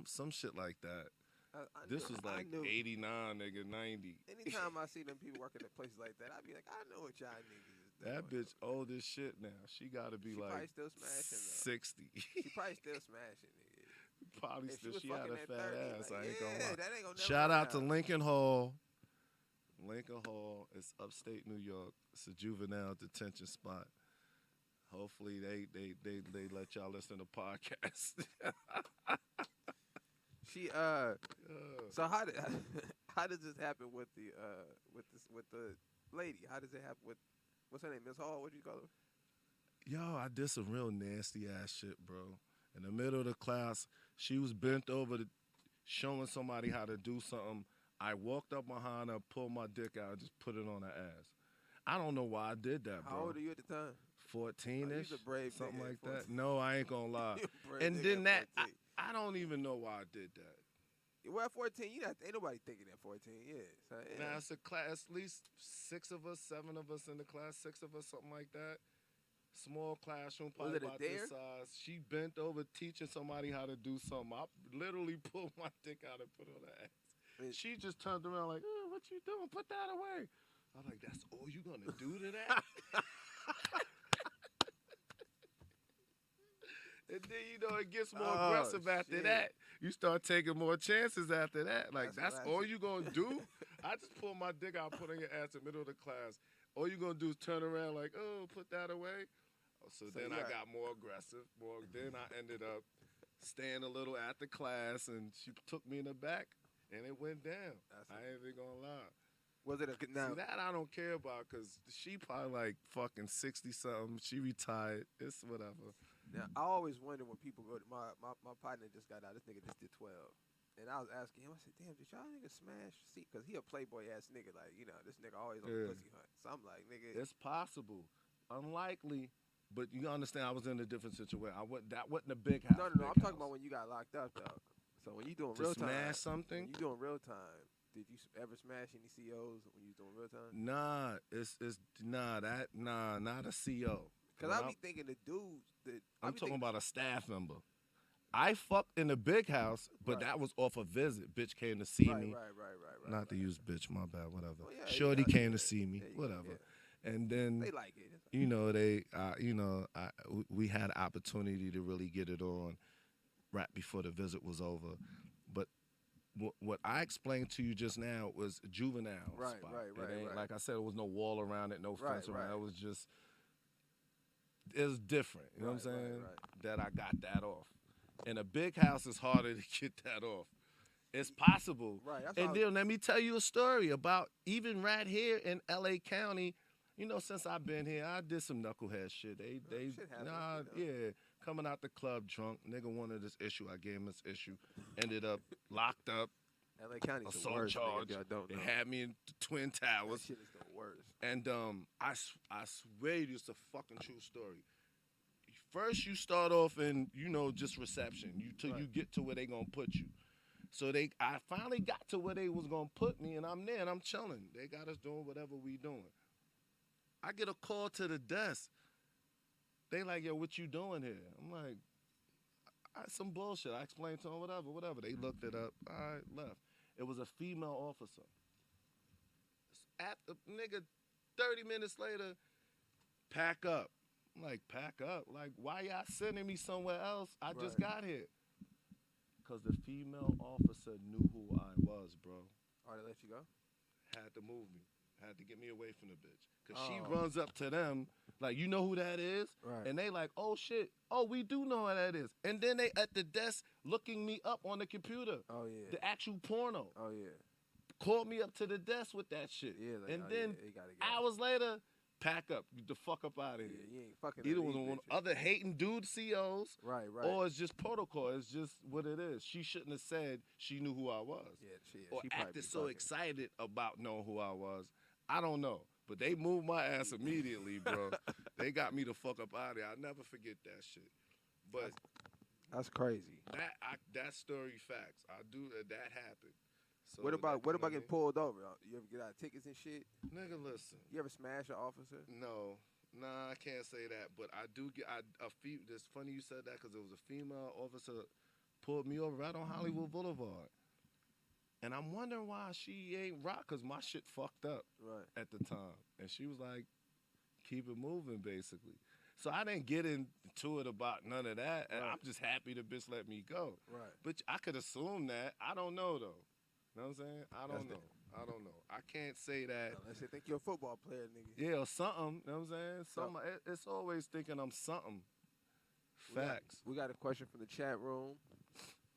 some shit like that. This was like 89, nigga, 90. Anytime I see them people working at places like that, I be like, I know what y'all niggas is doing. That bitch old as shit now. She got to be She like probably still smashing, though. 60. She probably still smashing, nigga. Probably If still. was She had fucking a at fat 30, ass. like, I ain't gonna lie. that ain't gonna never Shout run out to out. Lincoln Hall. Lincoln Hall is upstate New York. It's a juvenile detention spot. Hopefully they let y'all listen to podcasts. She So how did how does this happen with the lady? How does it happen with what's her name? Miss Hall? What do you call her? Yo, I did some real nasty ass shit, bro. In the middle of the class, she was bent over showing somebody how to do something. I walked up behind her, pulled my dick out, and just put it on her ass. I don't know why I did that, bro. How old are you at the time? 14-ish, you's a brave something nigga like at that. No, I ain't gonna lie. You a brave And nigga then at that, 14. I don't even know why I did that. Well, at 14, ain't nobody thinking at 14. Yeah. So, yeah. Now, it's a class, at least 6 of us, 7 of us in the class, 6 of us, something like that. Small classroom, probably it a about dare? this size. She bent over teaching somebody how to do something. I literally pulled my dick out and put it on her ass. She just turned around like, oh, what you doing? Put that away. I'm like, that's all you gonna do to that? And then, it gets more aggressive after shit. that. You start taking more chances after that. Like, That's that's what I all said. you gonna do? I just pulled my dick out, put on your ass in the middle of the class. All you gonna do is turn around like, oh, put that away. So then I got more aggressive. Then I ended up staying a little after class, and she took me in the back, and it went down. I ain't even gonna lie. Was it a now? See, that I don't care about, because she probably like fucking 60-something. She retired. It's whatever. Now, I always wonder when people go to my partner just got out. This nigga just did 12. And I was asking him, I said, damn, did y'all niggas smash? See, because he a playboy ass nigga. Like, this nigga always on the pussy hunt. So I'm like, nigga. It's possible. Unlikely. But you understand, I was in a different situation. That wasn't a big house. No. I'm talking about when you got locked up, though. So when you doing to real time. smash something? When you doing real time, did you ever smash any COs when you was doing real time? Nah, not a CO. Because I be thinking the dudes that I'm talking about a staff member. I fucked in the big house, but that was off a visit. Bitch came to see me. Right. Not to use bitch, my bad, whatever. Well, yeah, Shorty came to see me, whatever. Yeah. And then They like it. we had opportunity to really get it on right before the visit was over. But what I explained to you just now was juvenile spot. Right. Like I said, there was no wall around it, no fence around it. It was just, it was different. You know what I'm saying? That I got that off. In a big house, it's harder to get that off. It's possible. Right. And then let me tell you a story about even right here in L.A. County. Since I've been here, I did some knucklehead shit. Coming out the club drunk. Nigga wanted this issue. I gave him this issue. Ended up locked up. L.A. County's the assault worst, charge. nigga, if y'all don't know. They had me in the Twin Towers. That shit is the worst. And I swear you, it's a fucking true story. First, you start off in, just reception. Till you get to where they gonna put you. So I finally got to where they was gonna put me, and I'm there and I'm chilling. They got us doing whatever we doing. I get a call to the desk. They like, yo, what you doing here? I'm like, some bullshit. I explained to them, whatever. They looked it up. I left. It was a female officer. After, nigga, 30 minutes later, pack up. I'm like, pack up? Like, why y'all sending me somewhere else? I just got here. Because the female officer knew who I was, bro. Oh, they let you go? Had to move me. Had to get me away from the bitch. Because Oh. she runs up to them, like, you know who that is? Right. And they like, oh, shit. Oh, we do know who that is. And then they at the desk looking me up on the computer. Oh, yeah. The actual porno. Oh, yeah. Called me up to the desk with that shit. Yeah, like, and oh, then yeah, you gotta go. hours later, pack up. Get the fuck up out of Yeah, here. you ain't fucking Either with was these one bitches. other hating dude COs, Right. or it's just protocol. It's just what it is. She shouldn't have said she knew who I was. Yeah, Or she probably acted be so bugging. excited about knowing who I was. I don't know. But they moved my ass immediately, bro. They got me the fuck up out of there. I'll never forget that shit. But That's crazy. that story facts. I do that happened. So What about that kinda getting pulled over? You ever get out of tickets and shit? Nigga, listen. You ever smash an officer? No. Nah, I can't say that. But I do get it's funny you said that because it was a female officer pulled me over right on Hollywood Boulevard. And I'm wondering why she ain't rock, because my shit fucked up Right. at the time. And she was like, keep it moving, basically. So I didn't get into it about none of that. And Right. I'm just happy the bitch let me go. Right. But I could assume that. I don't know, though. You know what I'm saying? I don't That's know. I don't know. I can't say that. Unless they think you're a football player, nigga. Yeah, or something. You know what I'm saying? It's always thinking I'm something. Facts. We got a question from the chat room.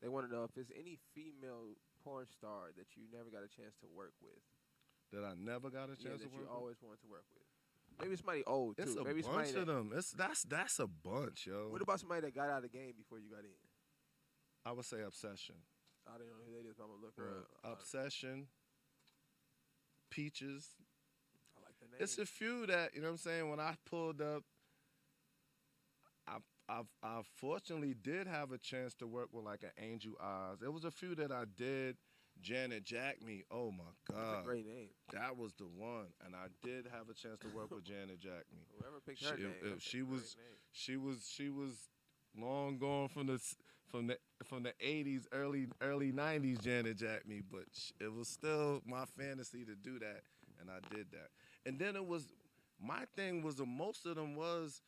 They want to know if there's any female porn star that you never got a chance to work with. That I never got a chance that to work you with? always wanted to work with. Maybe somebody old, too. It's a Maybe bunch somebody of them. That's a bunch, yo. What about somebody that got out of the game before you got in? I would say Obsession. I don't know who that is, but I'm going to look her up. Obsession. Peaches. I like the name. It's a few that, you know what I'm saying, when I pulled up, I fortunately did have a chance to work with like an Angel Eyes. There was a few that I did. Janet Jack Me. Oh my God. That's a great name. That was the one. And I did have a chance to work with Janet Jack Me. Whoever picked her name. She was long gone from the 80s, early 90s Janet Jack Me, but it was still my fantasy to do that, and I did that. And then my thing was most of them was,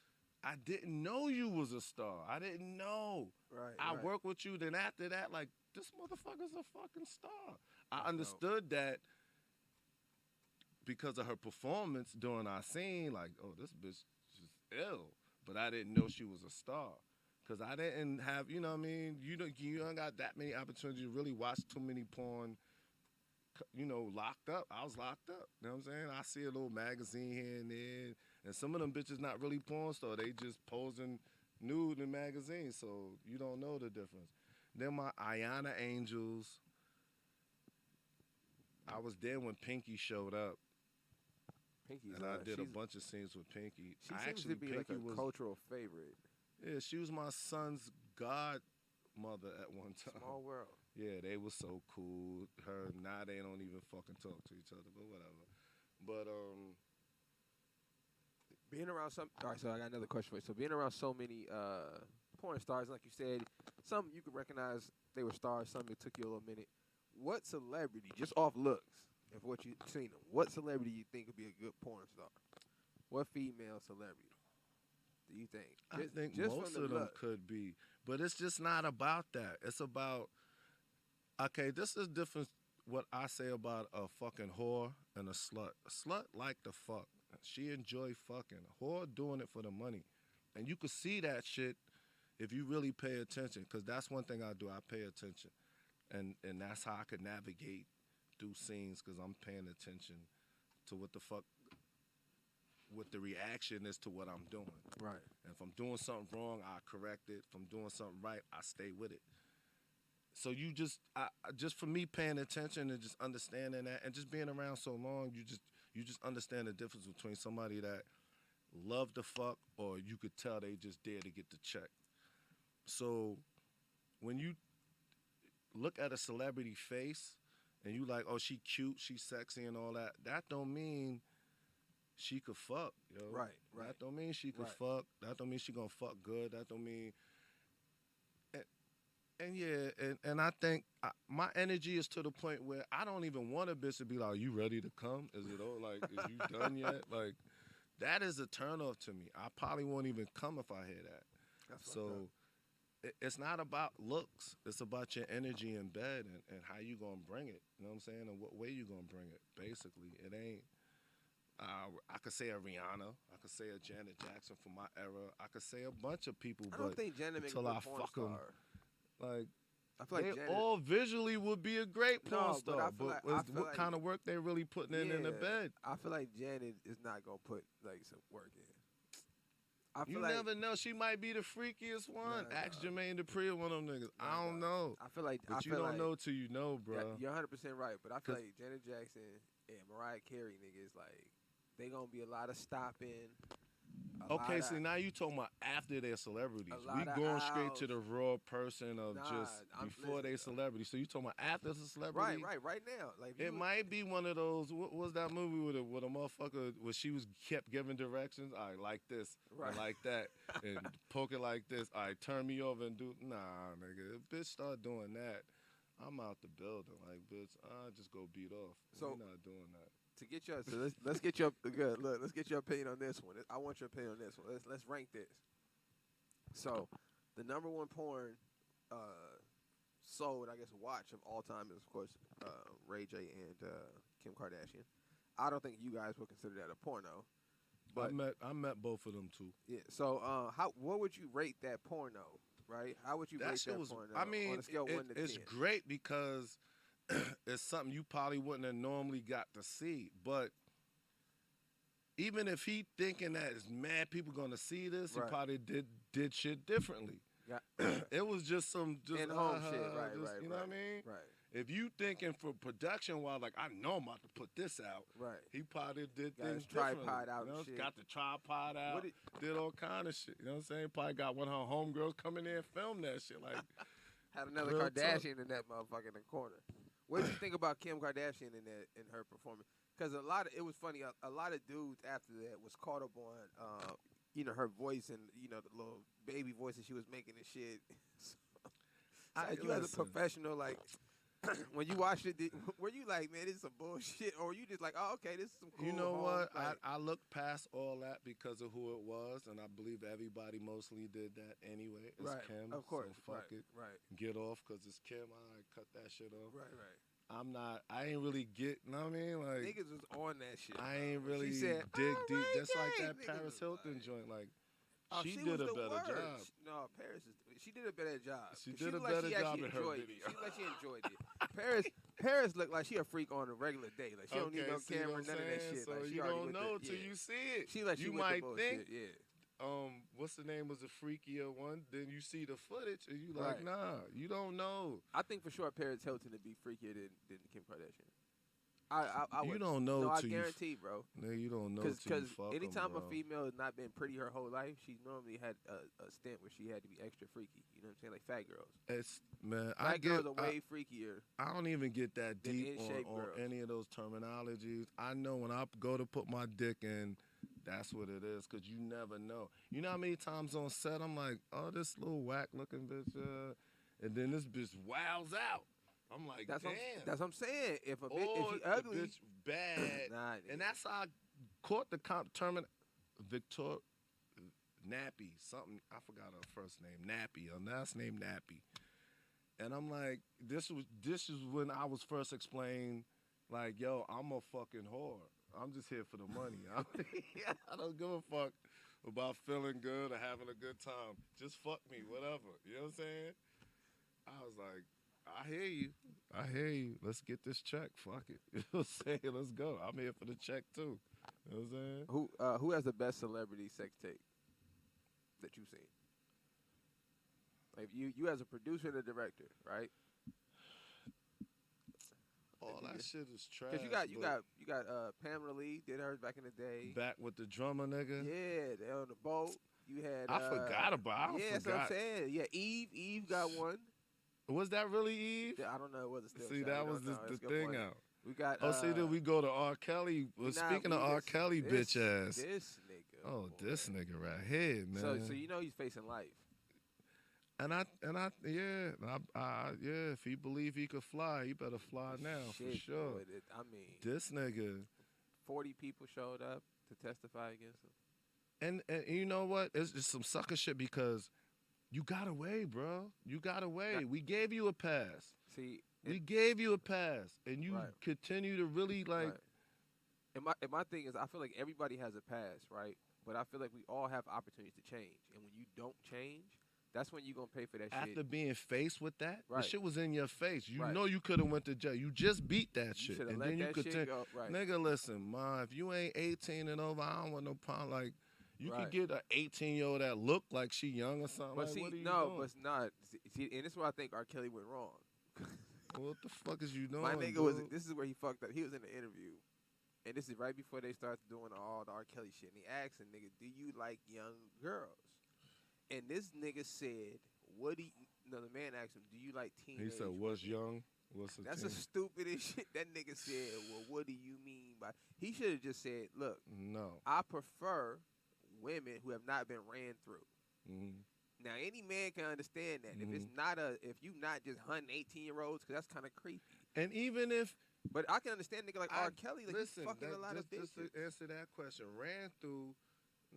I didn't know you was a star. I didn't know. Right. I worked with you, then after that, like, this motherfucker's a fucking star. I understood that because of her performance during our scene, like, oh, this bitch is ill. But I didn't know she was a star. Because I didn't have, you know what I mean? You don't got that many opportunities to really watch too many porn, locked up. I was locked up. You know what I'm saying? I see a little magazine here and there. And some of them bitches not really porn star. They just posing nude in magazines. So you don't know the difference. Then my Ayana Angels. I was there when Pinky showed up. Pinky's and I did a bunch of scenes with Pinky. She seems to be like a cultural favorite. Yeah, she was my son's godmother at one time. Small world. Yeah, they were so cool. Now they don't even fucking talk to each other, but whatever. But being around all right, so I got another question for you. So being around so many porn stars, like you said, some you could recognize they were stars, some it took you a little minute. What celebrity, just off looks, and what you've seen them, what celebrity you think would be a good porn star? What female celebrity do you think? I think most of them could be. But it's just not about that. It's about, okay, this is different what I say about a fucking whore and a slut. A slut like to fuck. She enjoy fucking. A whore doing it for the money. And you could see that shit if you really pay attention, because that's one thing I do. I pay attention. And that's how I could navigate through scenes, because I'm paying attention to what the reaction is to what I'm doing. Right. And if I'm doing something wrong, I correct it. If I'm doing something right, I stay with it. So just for me paying attention and just understanding that, and just being around so long, you just understand the difference between somebody that love to fuck, or you could tell they just there to get the check. So when you look at a celebrity face and you like, oh, she cute, she sexy and all that, that don't mean she could fuck, yo. Right. That don't mean she could fuck. That don't mean she gonna fuck good. That don't mean. And I think my energy is to the point where I don't even want a bitch to be like, you ready to come? Is it all like, is you done yet? Like, that is a turn off to me. I probably won't even come if I hear that. That's so it's not about looks. It's about your energy in bed and how you gonna bring it. You know what I'm saying? And what way you gonna bring it. Basically, it ain't. I could say a Rihanna. I could say a Janet Jackson from my era. I could say a bunch of people, I but don't think Janet makes a until I good porn fuck them, star. like I feel like they Janet. all visually would be a great porn No, but star. I feel like- I feel what like- kind of work they really putting in the bed? I feel like Janet is not gonna put like some work in. I feel You like never know. She might be the freakiest one. Nah, Ask nah. Jermaine Dupri or one of them niggas. I don't know. I feel like But I you feel don't like, know till you know, bro. Yeah, you're 100% right, but I feel 'Cause- like Janet Jackson and Mariah Carey niggas like they gonna be a lot of stopping. Okay, see, now you talking about after they're celebrities. a We lot of going straight to outs. the raw person of Nah, just I'm- before they listen, celebrity. So you talking about after the celebrity? Right now. Like if It you- might be one of those. What was that movie with a motherfucker where she was kept giving directions? I like this, Right. I like that, and poke it like this. I turn me over and do. Nah, nigga, if bitch start doing that, I'm out the building. Like, bitch, I just go beat off. So- We're not doing that. to get your so let's get your good look. Let's get your opinion on this one. I want your opinion on this one. Let's rank this. So, the number one porn sold, I guess, watch of all time is of course Ray J and Kim Kardashian. I don't think you guys would consider that a porno. But I met both of them too. yeah, so what would you rate that porno? Right? How would you That rate shit that was. porno? I mean, on a scale of 1 to it's 10? great because it's something you probably wouldn't have normally got to see. But even if he thinking that is mad people gonna see this, Right. he probably did shit differently. Yeah. It was just some In-home shit, right, You know what I mean? Right, If you thinking for production, while like I know I'm about to put this out, right. he probably did Got his things differently. tripod out You know, and shit. got the tripod out, What did- did all kind of shit. You know what I'm saying? Probably got one of her homegirls come in there and film that shit. Like, Had another Real talk. Kardashian in that motherfucker in the corner. What did you think about Kim Kardashian in her performance? Because it was funny. A lot of dudes after that was caught up on, her voice and the little baby voice that she was making and shit. Like, you as a listen. professional, like when you watched it, were you like, man, this is some bullshit, or were you just like, oh, okay, this is some cool. You know home, what? like- I looked past all that because of who it was, and I believe everybody mostly did that anyway. It's right, Kim, of course, so fuck right, it. right, Get off because it's Kim. I cut that shit off. right. I ain't really get, you know what I mean? Like, Niggas was on that shit. I bro. ain't When really she said, dig "Oh, deep. Ray Just like J," that niggas Paris was Hilton like- joint. Like, Oh, she was did a the better worst. job. No, she did a better job. She 'Cause did a looked like better she job actually in her enjoyed video. It. She looked like she enjoyed it. Paris looked like she a freak on a regular day. Like she don't need no see camera, what I'm none of that saying? shit. So Like she you already don't with know the, till yeah. you see it. She like she you with might the bullshit. think, yeah. what's the name was a freakier one. Then you see the footage and you like, Right. nah, you don't know. I think for sure Paris Hilton to be freakier than Kim Kardashian. I You would. don't know No, I till you. guarantee, bro. Nigga, you don't know Because till you fuck 'em, anytime bro. a female has not been pretty her whole life, she's normally had a stint where she had to be extra freaky. You know what I'm saying? Like fat girls. It's man, Fat I girls get. are way freakier. I don't even get that than deep in-shape on girls. any of those terminologies. I know when I go to put my dick in, that's what it is. Cause you never know. You know how many times on set I'm like, oh, this little whack looking bitch, and then this bitch wows out. I'm like, That's damn. what I'm saying. If a bitch, Or if she the ugly, bitch bad. nah, And that's how I caught the term. Victor Nappy, something I forgot her first name. Nappy, her last name Nappy. And I'm like, this is when I was first explained, like, yo, I'm a fucking whore. I'm just here for the money. I don't give a fuck about feeling good or having a good time. Just fuck me, whatever. You know what I'm saying? I was like, I hear you. Let's get this check. Fuck it. You know what I'm saying? Let's go. I'm here for the check too. You know what I'm saying? who has the best celebrity sex tape that you've seen? Like you as a producer and a director, right? All that shit is trash. Because you got Pamela Lee did hers back in the day. back with the drummer nigga. Yeah, they on the boat. You had. I forgot about. I yeah, that's what I'm forgot. saying. Yeah, Eve got one. Was that really Eve? Yeah, I don't know. Was it still? See, shot? that We was don't know. That's the a good thing point. out. We got. Oh, see, then we go to R. Kelly. Well, speaking of R. Kelly, bitch ass. This nigga. Oh, boy. this nigga right here, man. So you know he's facing life. And I, yeah. If he believe he could fly, he better fly now Shit, for sure. boy, I mean, This nigga, 40 people showed up to testify against him. and you know what? It's just some sucker shit because You got away, bro. You got Now, away. We gave you a pass. see, We gave you a pass, and you right, continue to really like. right. And my thing is, I feel like everybody has a past, right? But I feel like we all have opportunities to change, and when you don't change, that's when you're gonna pay for that After shit. being faced with that, the Right, shit was in your face. You right. know you could have went to jail. You just beat that You shit, should have and let then you that could shit go. Right, nigga, listen, ma, if you ain't 18 and over, I don't want no problem. Like, you could right. get an 18-year-old that look like she young or something. But Like, see, what are you no, but doing? it's not. See, and this is where I think R. Kelly went wrong. What the fuck is you doing, My nigga was. dude? This is where he fucked up. He was in the interview, and this is right before they started doing all the R. Kelly shit. And he asked a nigga, "Do you like young girls?" And this nigga said, "What do you?" No, the man asked him, "Do you like He teenage?" said, "What's women?" young? What's the That's teen?" the stupidest shit. That nigga said, "Well, what do you mean by?" He should have just said, "Look, No. I prefer women who have not been ran through." hmm Now, any man can understand that. If it's hmm not if you not just hunting 18-year-olds, because that's kind of creepy. And even if But I can understand a nigga like I R. Kelly, like listen, he's fucking a lot of just bitches. to answer that question, ran through,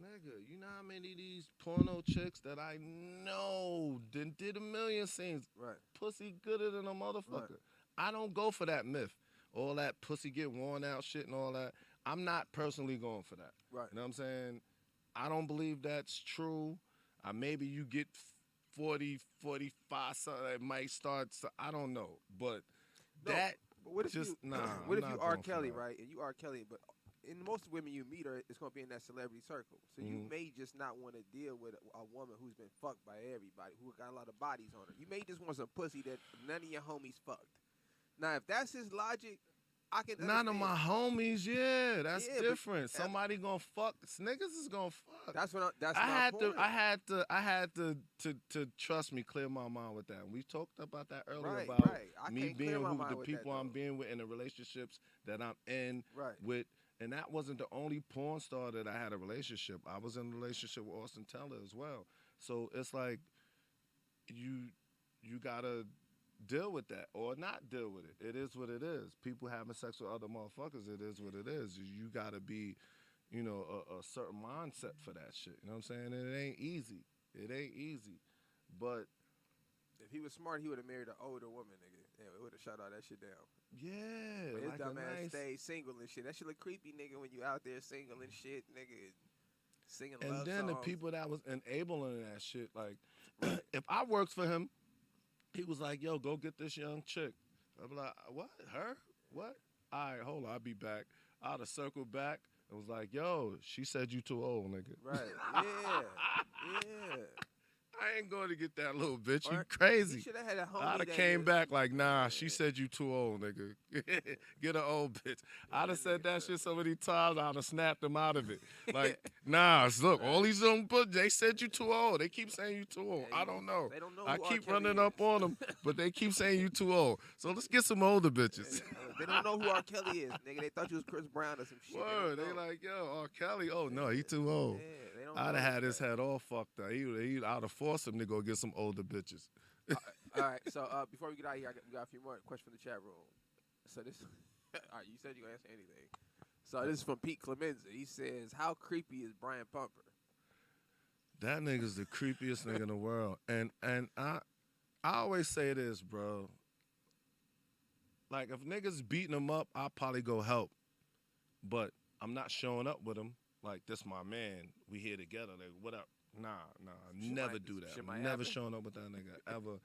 nigga. You know how many of these porno chicks that I know did a million scenes, Right, pussy gooder than a right, motherfucker. I don't go for that myth, all that pussy get worn out shit and all that. I'm not personally going for that. right. You know what I'm saying? I don't believe that's true. Maybe you get 40, 45, something that might start. I don't know, but No, that but what if just you, nah. what I'm if you not R. going for Kelly, that. right? And you R. Kelly, but in most women you meet are, it's gonna be in that celebrity circle. So you Mhm. may just not want to deal with a woman who's been fucked by everybody, who got a lot of bodies on her. You may just want some pussy that none of your homies fucked. Now, if that's his logic, I can None of understand. my homies, yeah, that's Yeah, but different. Somebody gonna fuck. Niggas is gonna fuck. that's I my had point. to, to trust me, clear my mind with that. We talked about that earlier Right, about right. I me can't clear being my who the mind with that people I'm though. being with and the relationships that I'm in Right. with. And that wasn't the only porn star that I had a relationship. I was in a relationship with Austin Teller as well. So it's like you gotta deal with that or not deal with it. It is what it is. People having sex with other motherfuckers, it is what it is. You gotta be, a certain mindset for that shit. You know what I'm saying? And it ain't easy. It ain't easy. But If he was smart, he would have married an older woman, nigga. Yeah, it would have shut all that shit down. yeah, But his like a dumb ass nice. stayed single and shit. That shit look creepy, nigga, when you out there single and shit, nigga, singing And love then the songs. people that was enabling that shit, like, Right. if I worked for him, he was like, "Yo, go get this young chick." I'm like, "What? Her? What? All right, hold on, I'll be back." I'd have circled back and was like, "Yo, she said you too old, nigga." Right. Yeah. Yeah. I ain't going to get that little bitch. You Or he crazy. should have had a I'd homie have that came just, back like, nah, she yeah. said you too old, nigga. Get an old bitch. I'd That have said nigga that tripping. shit so many times, I'd have snapped them out of it. Like, nah, look, all Right. these young but they said you too old. They keep saying you too old. Yeah, I don't know. they don't know I who R. keep Kelly running up is. on them, but they keep saying you too old. So let's get some older bitches. They don't know who R. Kelly is, nigga. They thought you was Chris Brown or some shit. Word, They they don't know. like, yo, R. Kelly. Oh no, he Yeah. too old. Yeah, they don't I'd know have had this his guy. head all fucked up. I'd have forced him to go get some older bitches. All right, so before we get out of here, we got a few more questions from the chat room. So this, all right, you said you gonna answer anything. So this is from Pete Clemenza. He says, "How creepy is Brian Pumper?" That nigga's the creepiest nigga in the world. And I always say this, bro. Like if niggas beating him up, I'll probably go help. But I'm not showing up with him. Like this my man. We here together. Like what up? Nah. Shit Never might- do that. shit I'm might never happen. showing up with that nigga ever.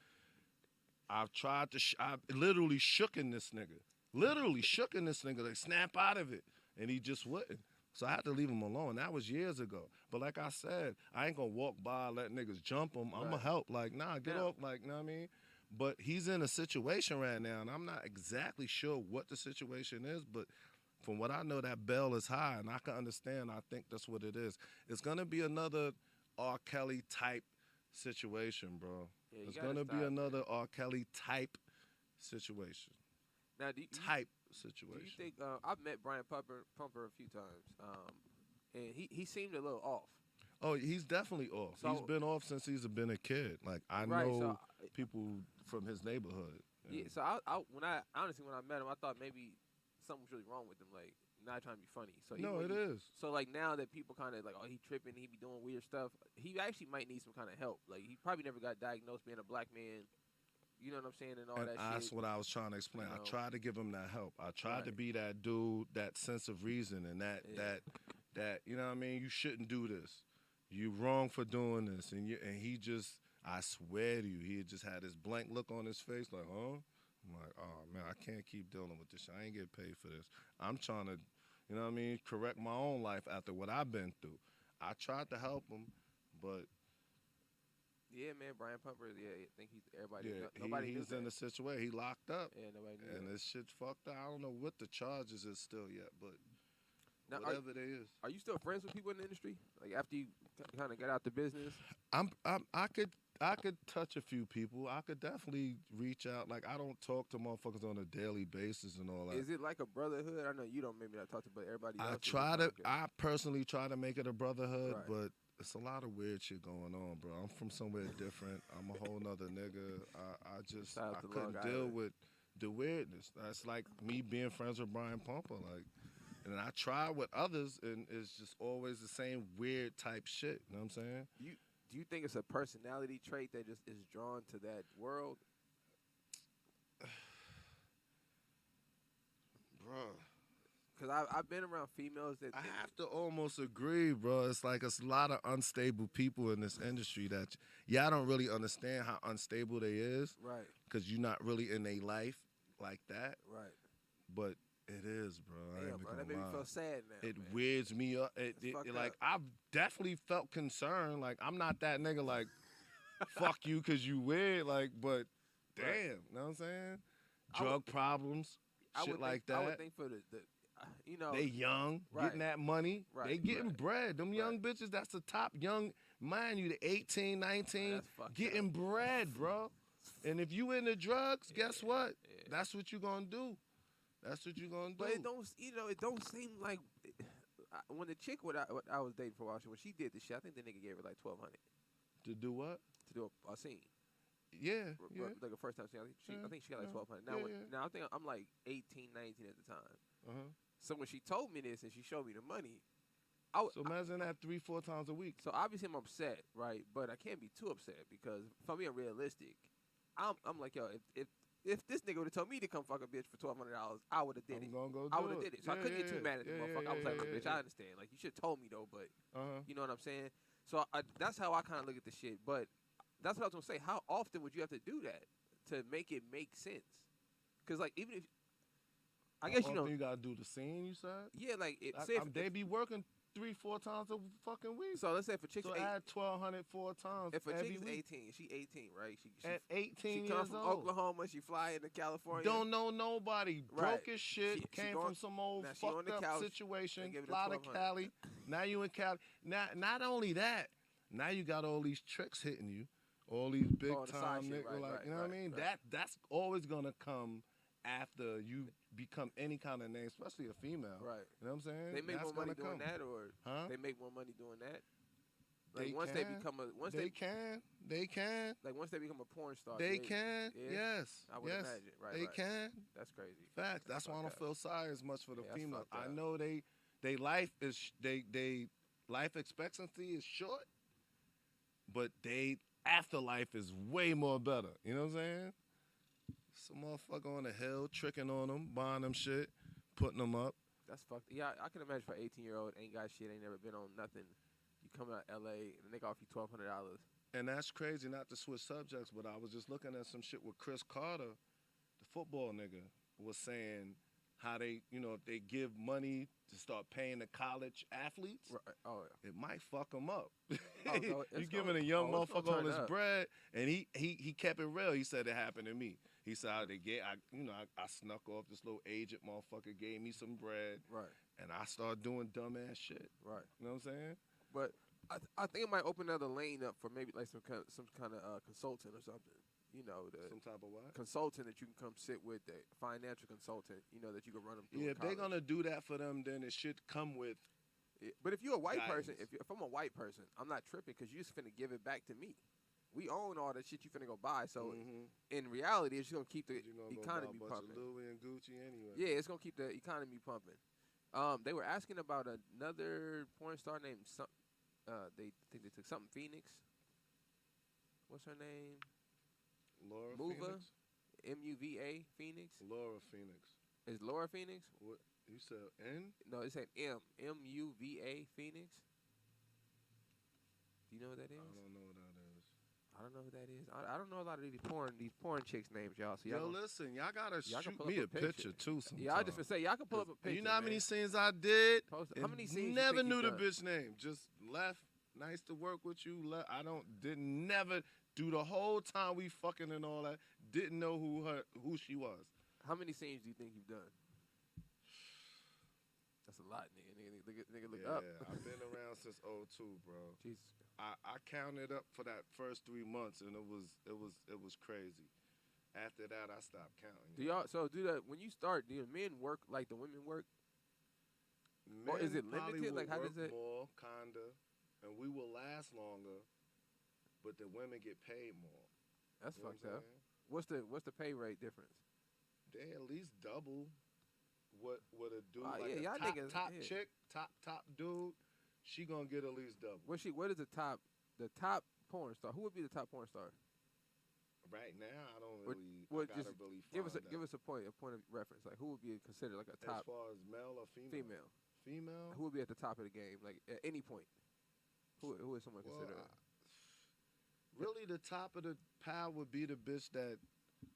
I've tried to. I've literally shooken this nigga. Literally shooken this nigga. Like snap out of it, and he just wouldn't. So I had to leave him alone. That was years ago. But like I said, I ain't gonna walk by, let niggas jump him. I'm gonna Right. help. Like nah, get Now- off. Like know what I mean. But he's in a situation right now, and I'm not exactly sure what the situation is. But from what I know, that bell is high, and I can understand. I think that's what it is. It's gonna be another R. Kelly type situation, bro. Yeah, you It's gotta gonna be stop, another man. R. Kelly type situation. Now, do you Situation. think I've met Brian Pumper a few times, and he seemed a little off. Oh, he's definitely off. So- He's been off since he's been a kid. Like I Right, know so people from his neighborhood. yeah. So when I met him, I thought maybe something was really wrong with him. Like not trying to be funny. So No, it is. So like now that people kind of like, oh, he tripping, he be doing weird stuff. He actually might need some kind of help. Like he probably never got diagnosed being a black man. You know what I'm saying, and all And that that's shit. what I was trying to explain. You know? I tried to give him that help. I tried to Right. be that dude, that sense of reason, and Yeah. that you know what I mean. You shouldn't do this. You wrong for doing this, and he just. I swear to you, he just had this blank look on his face, like, huh? I'm like, oh man, I can't keep dealing with this shit. I ain't getting paid for this. I'm trying to, you know what I mean, correct my own life after what I've been through. I tried to help him, but Yeah, man, Brian Pumper. Yeah, I think everybody. yeah, Nobody knew he's that. in a situation. He locked up, Yeah, nobody knew and that. this shit's fucked up. I don't know what the charges is still yet, but Now, whatever it is. are you still friends with people in the industry? Like after you kind of got out the business? I could touch a few people. I could definitely reach out. Like I don't talk to motherfuckers on a daily basis and all that. Is it like a brotherhood? I know you don't maybe not talk to, but everybody else. I personally try to make it a brotherhood, Right. but it's a lot of weird shit going on, bro. I'm from somewhere different. I'm a whole nother nigga. Shout out I to couldn't Long deal Island. with the weirdness. That's like me being friends with Brian Pumper, like. And I try with others, and it's just always the same weird type shit. You know what I'm saying? Do you think it's a personality trait that just is drawn to that world? Bro, Because I've been around females that. I have to almost agree, bro. It's like it's a lot of unstable people in this industry that y'all don't really understand how unstable they is Right, because you're not really in their life like that. right. But it is, bro. I Damn, ain't bro, gonna that made me lie. feel sad now. It man. weirds me up. fucked Like up. I've definitely felt concerned. Like I'm not that nigga. Like fuck you because you weird. Like, but damn, Right. you know what I'm saying? I would- Drug problems, I shit would like think, I that. would think for the you know. They young, Right. getting that money. Right, They getting right. bread. Them young Right. bitches, that's the top young, mind you, the 18, 19, That's fucked getting up. bread, bro. And if you into drugs, guess what? Yeah. That's what you gonna do. That's what you gonna do. But it don't, it don't seem like when the chick what I was dating for a while, when she did this shit, I think the nigga gave her like $1,200 To do what? to do a scene. Yeah, yeah. Like the first time scene, I think she got like Yeah. $1,200. Now, Yeah, yeah. now I think I'm like 18, 19 at the time. Uh-huh. So when she told me this and she showed me the money, So imagine that 3-4 times a week. so obviously I'm upset, right? But I can't be too upset because if I'm being realistic, I'm like, yo, if this nigga would have told me to come fuck a bitch for $1,200, I would have did I'm it. gonna go I do would have it. did it. So I Yeah, couldn't get yeah, too mad at the yeah, motherfucker. yeah, I was like, yeah, look, yeah, bitch, yeah. I understand. Like you should have told me though, but Uh-huh. you know what I'm saying? So that's how I kind of look at the shit. But that's what I was gonna say. How often would you have to do that to make it make sense? Because like even if I guess you know, you gotta do the scene. You said. yeah, like say They be working 3-4 times a fucking week. so let's say if a chick's So add 1,200 4 times if a every chick is week. 18, she 18, right? She At 18 she come years from old. Oklahoma, she fly into California. Don't know nobody. Right. Broke as shit. She Came going- from some old now she on fucked the up couch, situation. they give her Fly to $1,200. Cali. Now you in Cali. Now, not only that, now you got all these tricks hitting you. All these big Oh, the side time shit, niggas. right, Like, right, you know what I right, mean? right. That's always gonna come after you become any kind of name, especially a female. Right. You know what I'm saying? They make That's more money gonna doing come. that, or Huh? they make more money doing that. Like They once can. they become a once They can. like once they become a porn star, They can. yeah, Yes. I would yes. imagine. Right, They right. can. That's crazy. Fact. That's why I don't fucked up. feel sorry as much for the Yeah, that's female. fucked I up. know they life is they life expectancy is short, but they afterlife is way more better. You know what I'm saying? Some motherfucker on the hill tricking on them, buying them shit, putting them up. That's fucked. Yeah, I can imagine for 18-year-old ain't got shit, ain't never been on nothing. You come out L.A. and they off you $1,200. And that's crazy, not to switch subjects, but I was just looking at some shit with Chris Carter, the football nigga, was saying how they, if they give money to start paying the college athletes, Right. Oh, it might fuck him up. no, You it's giving gonna- a young oh, it's gonna motherfucker all turn his up. bread, and he kept it real. He said it happened to me. He said I snuck off this little agent motherfucker, gave me some bread, right, and I started doing dumbass shit. right. You know what I'm saying? But I think it might open another lane up for maybe like some kind of consultant or something. You know, the Some type of what? consultant that you can come sit with, the financial consultant. You know that you can run them through. Yeah, in if they're college. gonna do that for them, then it should come with. Yeah, but if you're a white person, Guidance. if I'm a white person, I'm not tripping because you just finna give it back to me. We own all that shit you finna go buy. So in reality, it's just gonna keep the You know, economy go buy a bunch pumping. of Louis and Gucci anyway. Yeah, it's gonna keep the economy pumping. They were asking about another porn star named they think they took something Phoenix. What's her name? Laura Muva, Phoenix. Muva Phoenix. Laura Phoenix. Is Laura Phoenix? What you said? N? No, it said Muva Phoenix. Do you know what that is? I don't know what that is. I don't know who that is. I don't know a lot of these porn chicks names, y'all. So y'all Yo, listen, y'all gotta y'all can shoot pull me up a a picture. picture too. Sometime. Yeah, I just gonna say y'all can pull up a picture. You know how many man. scenes I did? How many scenes? You Never think knew you've the done? bitch name. Just left. Nice to work with you. I didn't never do the whole time we fucking and all that. Didn't know who she was. How many scenes do you think you've done? That's a lot, nigga. Look up. Yeah, I've been around since '02, bro. Jesus. I counted up for that first 3 months, and it was crazy. After that, I stopped counting. Do y'all do that when you start? Do the men work like the women work? Or is it probably limited? will Like, how work does it- more, kinda, and we will last longer, but the women get paid more. That's You know fucked what I'm up. saying? What's the pay rate difference? They at least double what a dude Oh, like yeah, a y'all top niggas- top yeah. chick, top dude. She gonna get at least double. What is the top porn star? Who would be the top porn star? Right now, I don't What- really. what I gotta just really Give us find a point of reference. Like who would be considered like a as top far as male or female. female? Female. Who would be at the top of the game? Like at any point, who is someone Well, considered? really, the top of the pile would be the bitch that,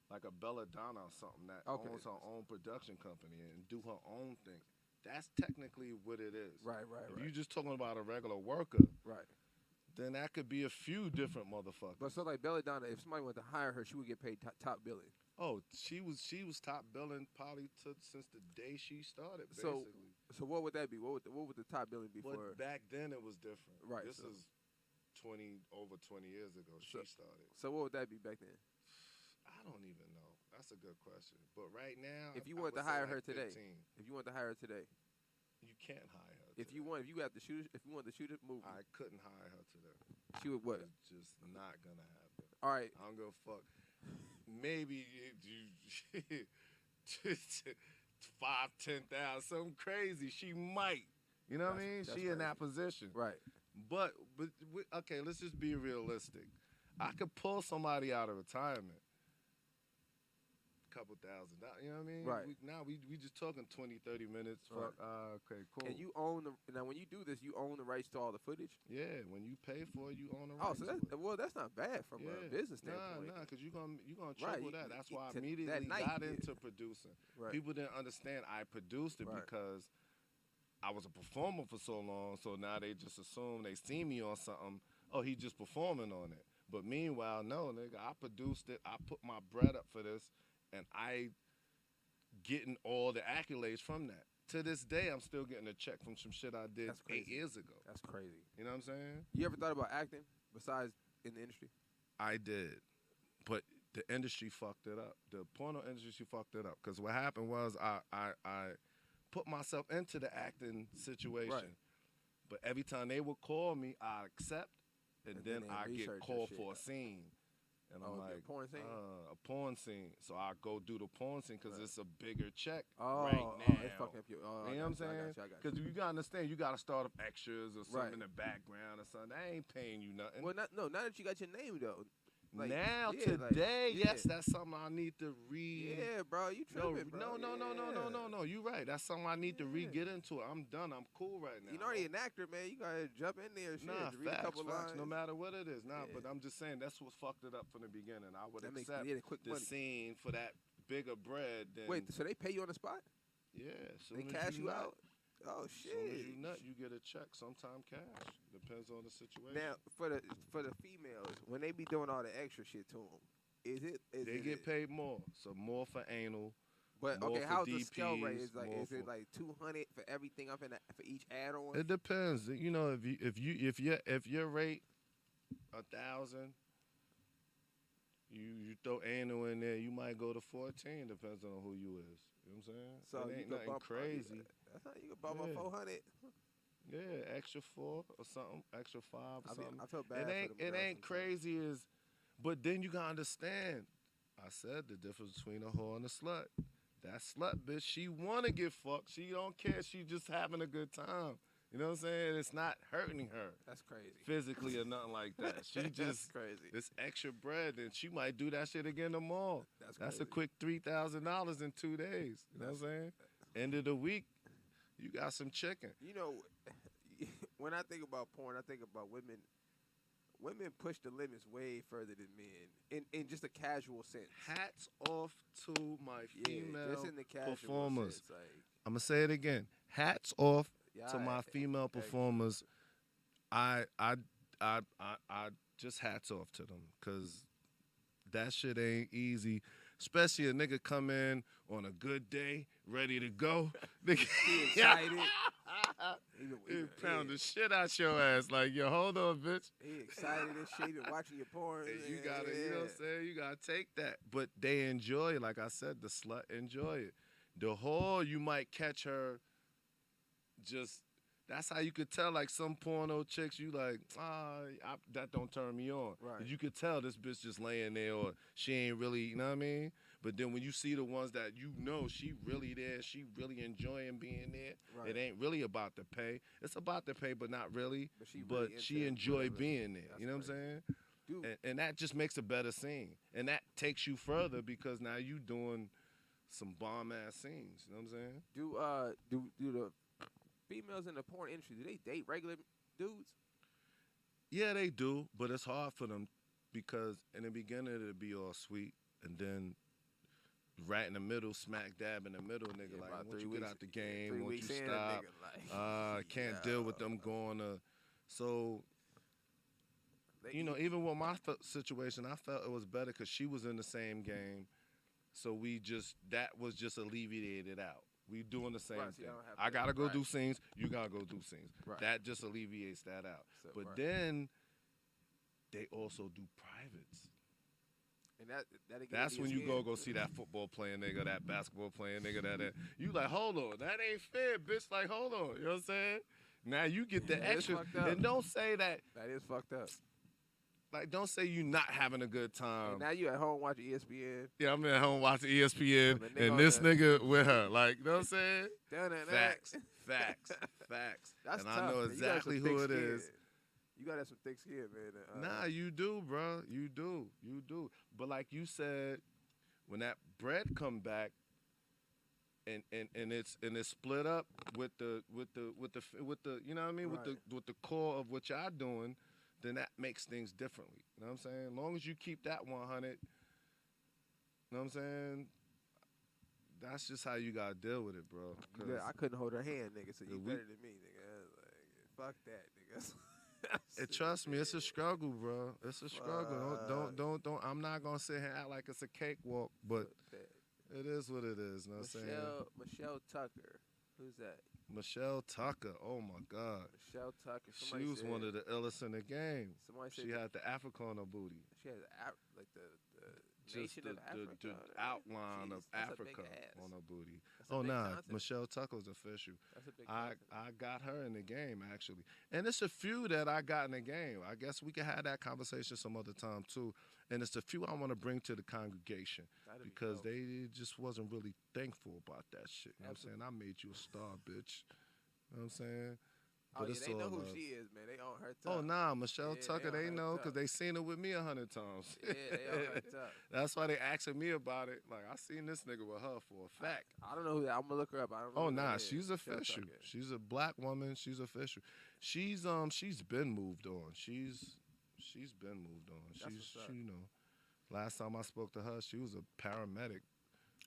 like a Belladonna or something, that Okay. owns her own production company and do her own thing. That's technically what it is. Right. If you just talking about a regular worker, Right. then that could be a few different motherfuckers. But so like Belladonna, if somebody wanted to hire her, she would get paid top billing. Oh, she was top billing probably since the day she started, So- basically. So what would that be? What would the top billing be for? But back then it was different. Right, This so- is over 20 years ago. So- She started. So what would that be back then? I don't even know. That's a good question. But right now, If you I wanted to would say hire like her today, 15. if you wanted to hire her today, You can't hire her. if you had to shoot, if you wanted to shoot a movie, I couldn't hire her today. she would what? It's just not gonna happen. All right. I don't give a fuck. Maybe you 5, 10,000, something crazy. She might. You know what I mean? That's She in that crazy. position. Right. But okay, let's just be realistic. I could pull somebody out of retirement. $2,000. You know what I mean? Right. We just talking 20, 30 minutes. Right. Okay, cool. And you own now when you do this, you own the rights to all the footage. Yeah, when you pay for it, you own the Oh, rights so to it. that's not bad from a business standpoint. Nah, because you're gonna Right, triple that. That's why I that immediately night, got yeah. into producing. Right. People didn't understand I produced it Right. because I was a performer for so long. So now they just assume they see me on something. Oh, he just performing on it. But meanwhile, no, nigga, I produced it. I put my bread up for this, and I getting all the accolades from that. To this day, I'm still getting a check from some shit I did That's 8 crazy. years ago. That's crazy. You know what I'm saying? You ever thought about acting besides in the industry? I did, but the industry fucked it up. The porno industry fucked it up. Because what happened was I put myself into the acting situation, Right. but every time they would call me, I accept, and then they I research get your called shit. for a scene. And I'm Oh, a like, porn scene? a porn scene. So I go do the porn scene because Right. it's a bigger check Oh, right oh, now. it's fucking up your. Oh, I You know what I'm got you, I saying? got you. Because you gotta understand, you gotta start up extras or something Right. in the background or something. They ain't paying you nothing. Well, now that you got your name though. Like, now, yeah, like, today, yeah. yes, that's something I need to read. Yeah, bro, you tripping, bro. No. You right. That's something I need to Yeah. get into. I'm done. I'm cool right now. You're already an actor, man. You gotta jump in there, and shit. Nah, read a couple facts. lines. No matter what it is. Nah, Yeah. but I'm just saying that's what fucked it up from the beginning. I would That makes accept the quick the money. scene for that bigger bread than Wait, so they pay you on the spot? yeah. Soon They as cash you nut, out? Oh As soon as shit! you nut, you get a check. Sometime cash. Depends on the situation. Now for the females, when they be doing all the extra shit to them, they get paid more. So more for anal. But more okay, for how's the scale rate? DPs, Is like more is it for- like 200 for everything up in for each add-on? It depends. You know, if your rate 1,000, you throw anal in there, you might go to 14. Depends on who you is. You know what I'm saying? So it you ain't can nothing bump crazy. That's how you can bump Yeah. up 400. Yeah, extra 4 or something, extra 5 or something. I feel bad. It for ain't them it girls ain't sometimes. crazy but then you gotta understand. I said the difference between a whore and a slut. that slut bitch, she wanna get fucked. She don't care. She just having a good time. You know what I'm saying? It's not hurting her That's crazy. physically or nothing like that. She That's just crazy. it's extra bread, and she might do that shit again tomorrow. That's crazy. a quick $3,000 in 2 days. You know what I'm saying? End of the week, you got some chicken. You know, when I think about porn, I think about women. Women push the limits way further than men in just a casual sense. Hats off to my female just in the casual performers. sense, like, I'm gonna say it again. Hats off to y'all my female performers. I just hats off to them, cause that shit ain't easy. Especially a nigga come in on a good day, ready to go. Nigga, He excited. he pound the shit out your ass. Like, yo, hold on, bitch. He excited and shit. He been watching your porn. And you gotta, you know what I'm saying? You gotta take that. But they enjoy it. Like I said, the slut enjoy it. The whore, you might catch her just, that's how you could tell, like, some porno chicks, you like, that don't turn me on. Right. You could tell this bitch just laying there, or she ain't really, you know what I mean? But then when you see the ones that you know she really there, she really enjoying being there, Right. it ain't really about the pay. It's about the pay, but not really. But She enjoy being there. That's You know what I'm crazy. saying? Dude. And that just makes a better scene. And that takes you further, because now you doing some bomb-ass scenes. You know what I'm saying? Do the females in the porn industry, do they date regular dudes? Yeah, they do, but it's hard for them, because in the beginning it'll be all sweet, and then right in the middle, smack dab in the middle, nigga, Yeah, like, about once 3 you get weeks- out the 3 game, once weeks you in, stop, nigga, like, can't deal with them going to, so, They you know, eat- even with my situation, I felt it was better because she was in the same game, so that was just alleviated out. We doing the same Right, so you thing. don't have I to- gotta go right. do scenes. You gotta go do scenes. Right. That just alleviates that out. So, But right. then they also do privates. And that'll get That's under when your you skin. go see that football playing nigga, that basketball playing nigga, that. You like, hold on, that ain't fair, bitch. Like, hold on. You know what I'm saying? Now you get the Yeah, it's extra. fucked up. And don't say that. That is fucked up. Like, don't say you not having a good time. And now you at home watching ESPN. Yeah, I'm at home watching ESPN, And the nigga on and this the- nigga with her. Like, you know what I'm saying? Done that. Facts. That's And tough. I know man. You gotta have exactly some who thick it skin. is. You gotta have some thick skin, man. Nah, you do, bro. You do. But like you said, when that bread come back, and it's split up with the you know what I mean, Right. with the core of what y'all doing, then that makes things differently. You know what I'm saying? As long as you keep that 100, you know what I'm saying? That's just how you gotta deal with it, bro. 'Cause I couldn't hold her hand, nigga. So you we- better than me, nigga. I was like, fuck that, nigga. trust me, it's a struggle, bro. It's a struggle. Don't. I'm not gonna sit here and act like it's a cakewalk, but it is what it is. You know what I'm saying? Michelle Tucker. Who's that? Michelle Tucker. Oh my God. Michelle Tucker. She was one of the illest in the game. Somebody said She had the Africa on her booty. she has like the Just nation the, of Africa. the outline of Jeez, that's a big Africa ass. on her booty. That's a Oh big nah, continent. Michelle Tucker's official. That's a big I continent. got her in the game actually, and it's a few that I got in the game. I guess we can have that conversation some other time too. And it's the few I want to bring to the congregation That'd be because dope. they just wasn't really thankful about that shit. You know what I'm saying? I made you a star, bitch. You know what I'm saying? Oh yeah, it's they know all who love. she is, man. They on her Oh top. nah, Michelle Yeah, Tucker, they on they her know because top. they seen it with me 100 times. Yeah, they on her top. That's why they asking me about it. Like I seen this nigga with her for a fact. I don't know who that. I'm gonna look her up. I don't know Oh who that nah, is. she's Michelle official. Tucker. She's a black woman. She's official. She's been moved on. She's been moved on. That's what's up. You know, last time I spoke to her, she was a paramedic,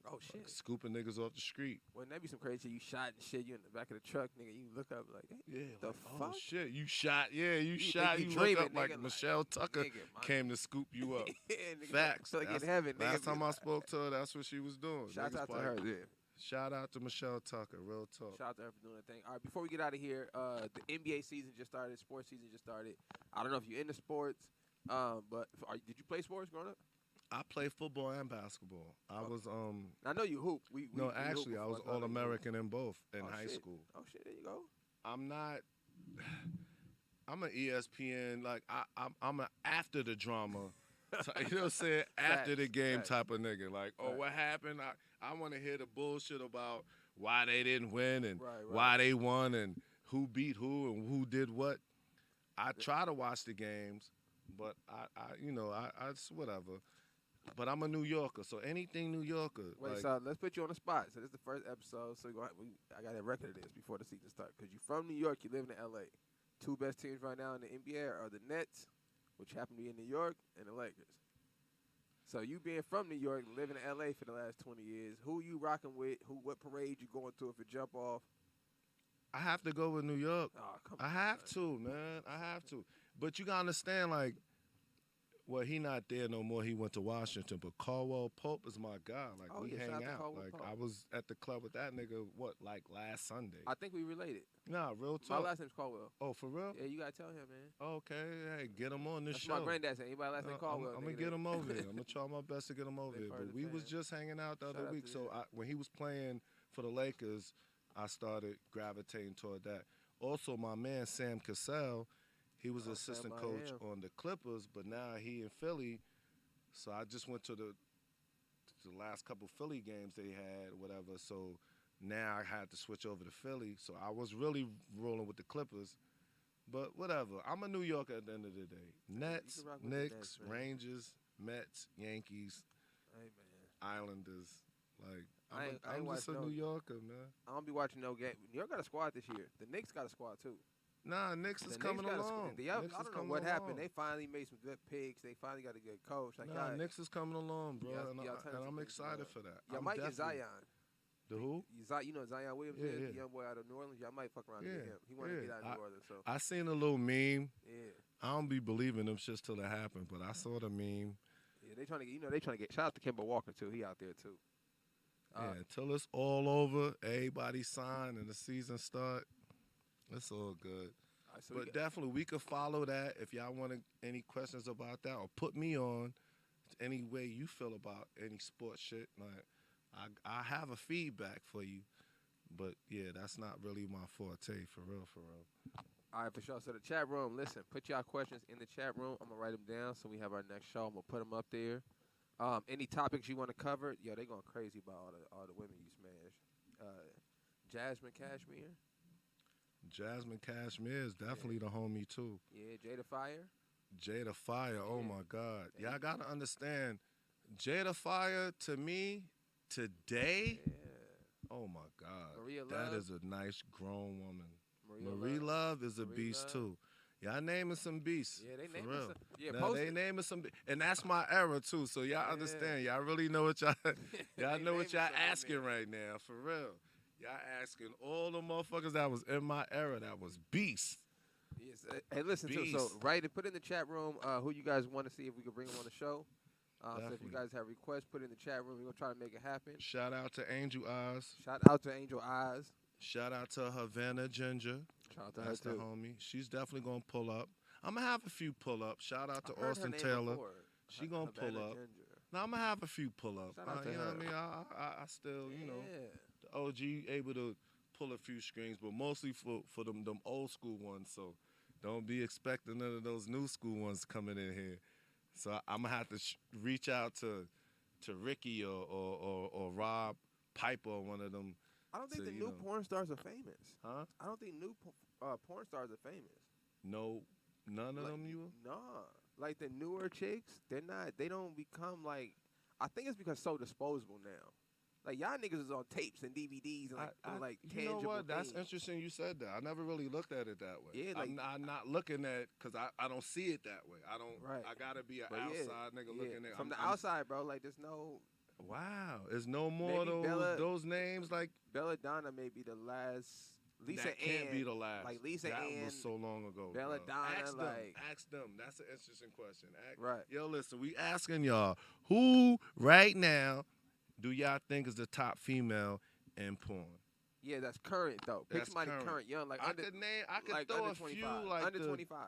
Oh shit. scooping niggas off the street. Wouldn't that be some crazy shit? You shot and shit. You in the back of the truck, nigga. You look up like, hey, Yeah, the like, fuck? oh shit, you shot. Yeah, you think shot. you You look dreaming, up like nigga, like, Michelle Tucker nigga, my- came to scoop you up. yeah, nigga, Facts. So like in That's- heaven, nigga. Last be time I like- spoke to her, that's what she was doing. Shout Niggas out to like- her. Yeah. Shout out to Michelle Tucker. Real talk. Shout out to her for doing that thing. All right, before we get out of here, the NBA season just started. Sports season just started. I don't know if you're into sports, but did you play sports growing up? I played football and basketball. I was I know you hoop. We no, hoop actually, I before, was so know you hoop. All-American in both in Oh, high shit. school. Oh shit, there you go. I'm not. I'm an ESPN. Like I'm an after the drama You know what I'm saying? After the Facts, game facts. type of nigga. Like, oh, Right. what happened? I want to hear the bullshit about why they didn't win and Right, right. why they won and who beat who and who did what. I try to watch the games, but I it's whatever. But I'm a New Yorker, so anything New Yorker. Wait, like, so let's put you on the spot. So this is the first episode. So I got a record of this before the season starts. Because you're from New York, you live in L.A. Two best teams right now in the NBA are the Nets, which happen to be in New York, and the Lakers. So you being from New York, living in L.A. for the last 20 years, who you rocking with? What parade you going to if you jump off? I have to go with New York. Oh, come I on. have man. to, man. I have to. But you gotta understand, like, well, he not there no more. He went to Washington. But Caldwell Pope is my guy. Like, Oh, we yeah, shout hang out to out. Caldwell Like, Pope. I was at the club with that nigga, last Sunday? I think we related. Nah, real My talk. last name's Caldwell. Oh, for real? Yeah, you got to tell him, man. Okay, hey, get him on this That's show. my granddad saying. Anybody last name Caldwell? I'm gonna get him over here. I'm gonna try my best to get him over Big here. part of But the we was fan. just hanging out the Shout other out week. to So them. when he was playing for the Lakers, I started gravitating toward that. Also, my man Sam Cassell, he was Oh, assistant Sam, I coach am. on the Clippers, but now he in Philly. So I just went to the last couple Philly games they had, whatever. So now I had to switch over to Philly. So I was really rolling with the Clippers. But whatever. I'm a New Yorker at the end of the day. Nets, can rock with the Knicks, Nets, man. Rangers, Mets, Yankees, Hey, man. Islanders. Like, I ain't I'm just a watched no- New Yorker, man. I don't be watching no game. New York got a squad this year. The Knicks got a squad, too. Nah, Knicks is The coming Knicks got a along. squad. I Knicks is don't know coming what happened. along. They finally made some good picks. They finally got a good coach. Like, Nah, y'all, Knicks is coming along, bro. y'all- and y'all turn and some I'm things excited around. for that. y'all I'm might get definitely- Zion. The who? You know Zion Williams Yeah, is yeah. the young boy out of New Orleans. Y'all might fuck around and Yeah, get him. He want to yeah. get out of New Orleans, so I seen a little meme. yeah. I don't be believing them shits till it happen, but I saw the meme. Yeah, they trying to get. They trying to get. Shout out to Kemba Walker too. He out there too. Yeah, until it's all over, everybody sign and the season start, it's all good. All right, so But definitely, we could follow that if y'all want any questions about that, or put me on any way you feel about any sports shit. Like, I have a feedback for you, but yeah, that's not really my forte, for real, for real. all right, for sure. So the chat room, listen, put y'all questions in the chat room. I'm gonna write them down so we have our next show. I'm gonna put them up there. Any topics you want to cover? Yo, they going crazy about all the women you smash. Jasmine Cashmere. Jasmine Cashmere is definitely the homie too. Yeah, Jada Fire. Jada Fire, oh Yeah. my God. Yeah. Y'all gotta understand, Jada Fire to me today, Yeah. oh my God. Maria That Love. is a nice grown woman. Maria Marie Love is a Marie beast Love. too. Y'all naming some beasts. Yeah, they for naming real. some- yeah, Now, post they it. naming some, and that's my era too. So y'all Yeah. understand. Y'all really know what y'all, y'all They know what naming y'all some of asking them. right now, for real. Y'all asking all the motherfuckers that was in my era that was beasts. Yes. Hey, listen to so Beast. write it. Put in the chat room who you guys want to see if we can bring them on the show. So if you Definitely. guys have requests, put it in the chat room. We're gonna try to make it happen. Shout out to Angel Eyes. Shout out to Angel Eyes. Shout out to Havana Ginger. Shout out to That's her the too. homie. She's definitely gonna pull up. I'm gonna have a few pull ups. Shout out to I heard her Austin name Taylor. before. She gonna pull Havana up. Ginger. Now I'm gonna have a few pull ups. Shout out to You know what I her. mean? I still, you know, Yeah. the OG able to pull a few strings, but mostly for them old school ones. So don't be expecting none of those new school ones coming in here. So I'm gonna have to reach out to Ricky or Rob Piper or one of them. I don't think So, the you new know. porn stars are famous. Huh? I don't think new porn stars are famous. No, none of Like, them. You? Nah. Like the newer chicks, they're not. They don't become like. I think it's because so disposable now. Like y'all niggas is on tapes and DVDs and like you tangible know what? That's things. interesting you said that. I never really looked at it that way. Yeah, like- I'm not looking at because I don't see it that way. I don't. Right. I gotta be an But yeah, outside nigga yeah. looking at. From the I'm- outside, bro. Like there's no Wow, there's no more Maybe Bella- those names like Belladonna. May be the last. Lisa that can't Ann, be the last. like Lisa that Ann, was so long ago. bro. Belladonna, Ask them. like- Ask them. That's an interesting question. Right. Yo, listen, we asking y'all who right now do y'all think is the top female in porn? Yeah, that's current though. Pick That's somebody current. current, young, like I under, could name. I could like throw under a few 25, like under the 25.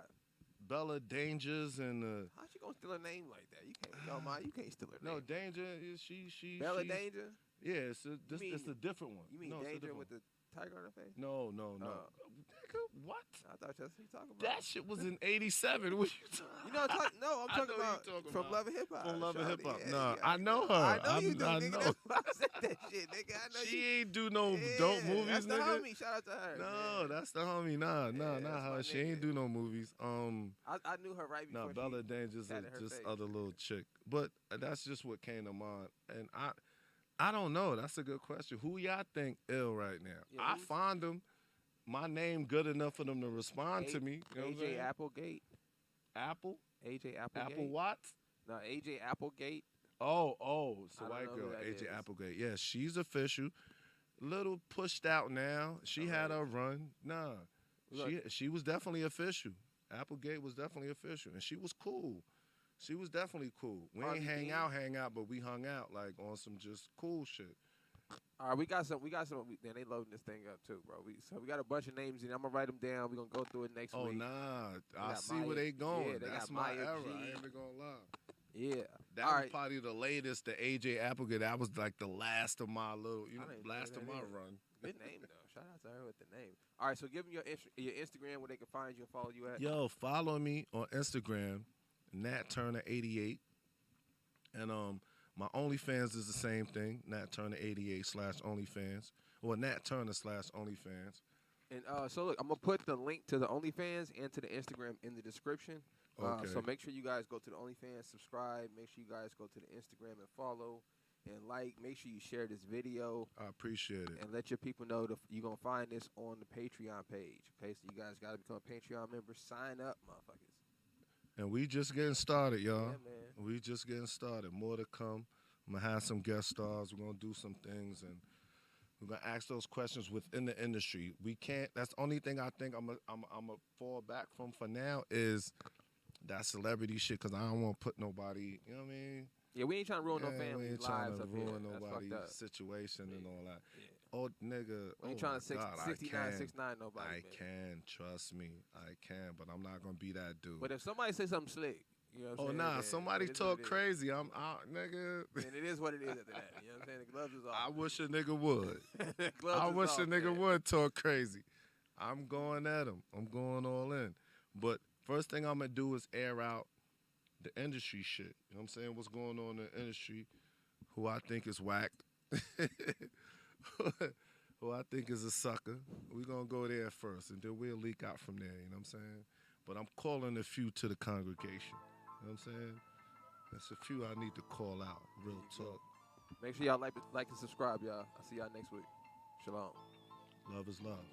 Bella Dangers and How she gonna steal a name like that? You can't, yo, ma, you can't steal her no name. Danger is she Bella she's- Danger. Yeah, it's mean- a different one. You mean no, it's a Danger different with one. the tiger on her face? No. Oh. Nigga, what? I thought that's what you talking about. That shit was in '87. What you talking? You know, I'm talking I know about you talking from about. Love and Hip Hop. From Love and Hip Hop. Yeah, Nah, yeah, I know her. I know you do, I nigga. know. That's why I said that shit, nigga. I know She ain't do no dope movies, that's the nigga. homie. Shout out to her. No, man. that's the homie. Nah, Yeah, not that's my her. She nigga. ain't do no movies. I knew her right before Nah, Bella she Danger's tatted her just face. other little chick. But that's just what came to mind. And I don't know. That's a good question. Who y'all think ill right now? Yeah, I who's- find them. My name good enough for them to respond to me. You know what I'm AJ saying? Applegate. Apple? AJ Applegate. Apple Watts? No, AJ Applegate. Oh, it's I a don't white know who girl, that AJ is. Applegate. Yeah, she's official. Little pushed out now. She had her run. Nah, Look. she was definitely official. Applegate was definitely official, and she was cool. She was definitely cool. We Harvey ain't hang Dean? out, but we hung out like on some just cool shit. All right, we got some. Man, they loading this thing up too, bro. We got a bunch of names in. I'm gonna write them down. We are gonna go through it next Oh week. nah, I got see Maya- where they going. yeah, they That's got my Maya era. G. I ain't even gonna lie. Yeah. That All was right. probably the latest. The AJ Applegate. That was like the last of my little, I don't even know last who of that my is. run. Good name though. Shout out to her with the name. All right, so give them your Instagram where they can find you and follow you at. Yo, follow me on Instagram, Nat Turnher 88, and my OnlyFans is the same thing, Nat Turnher 88 /OnlyFans, or Nat Turnher /OnlyFans. And so look, I'm gonna put the link to the OnlyFans and to the Instagram in the description. Okay. So make sure you guys go to the OnlyFans, subscribe. Make sure you guys go to the Instagram and follow and like. Make sure you share this video I appreciate it. and let your people know that you're gonna find this on the Patreon page. Okay, so you guys gotta become a Patreon member. Sign up, motherfuckers. And we just getting started, y'all. Yeah, man. We just getting started. More to come. I'm gonna have some guest stars. We're gonna do some things, and we're gonna ask those questions within the industry. We can't. That's the only thing I think I'm a fall back from for now is that celebrity shit. Cause I don't want to put nobody. You know what I mean? Yeah, we ain't trying to ruin no We family's ain't trying lives to up ruin here. That's nobody's fucked up. situation and all that. Yeah. Oh, nigga. We ain't oh trying my to 69, God, I can. 69 nobody. I man. can. Trust me. I can. But I'm not gonna be that dude. But if somebody say something slick, you know what I'm Oh saying? nah, then somebody it is talk what it is. crazy. I'm out, nigga. And it is what it is after that. You know what I'm saying? The gloves is I off. wish a nigga would. The gloves I is wish a off, nigga man. would talk crazy. I'm going at him. I'm going all in. But first thing I'm gonna do is air out the industry shit. You know what I'm saying? What's going on in the industry? Who I think is whacked. Who I think is a sucker. We're gonna go there first and then we'll leak out from there, you know what I'm saying? But I'm calling a few to the congregation. You know what I'm saying? There's a few I need to call out. Real talk. Make sure y'all like and subscribe, y'all. I'll see y'all next week. Shalom. Love is love.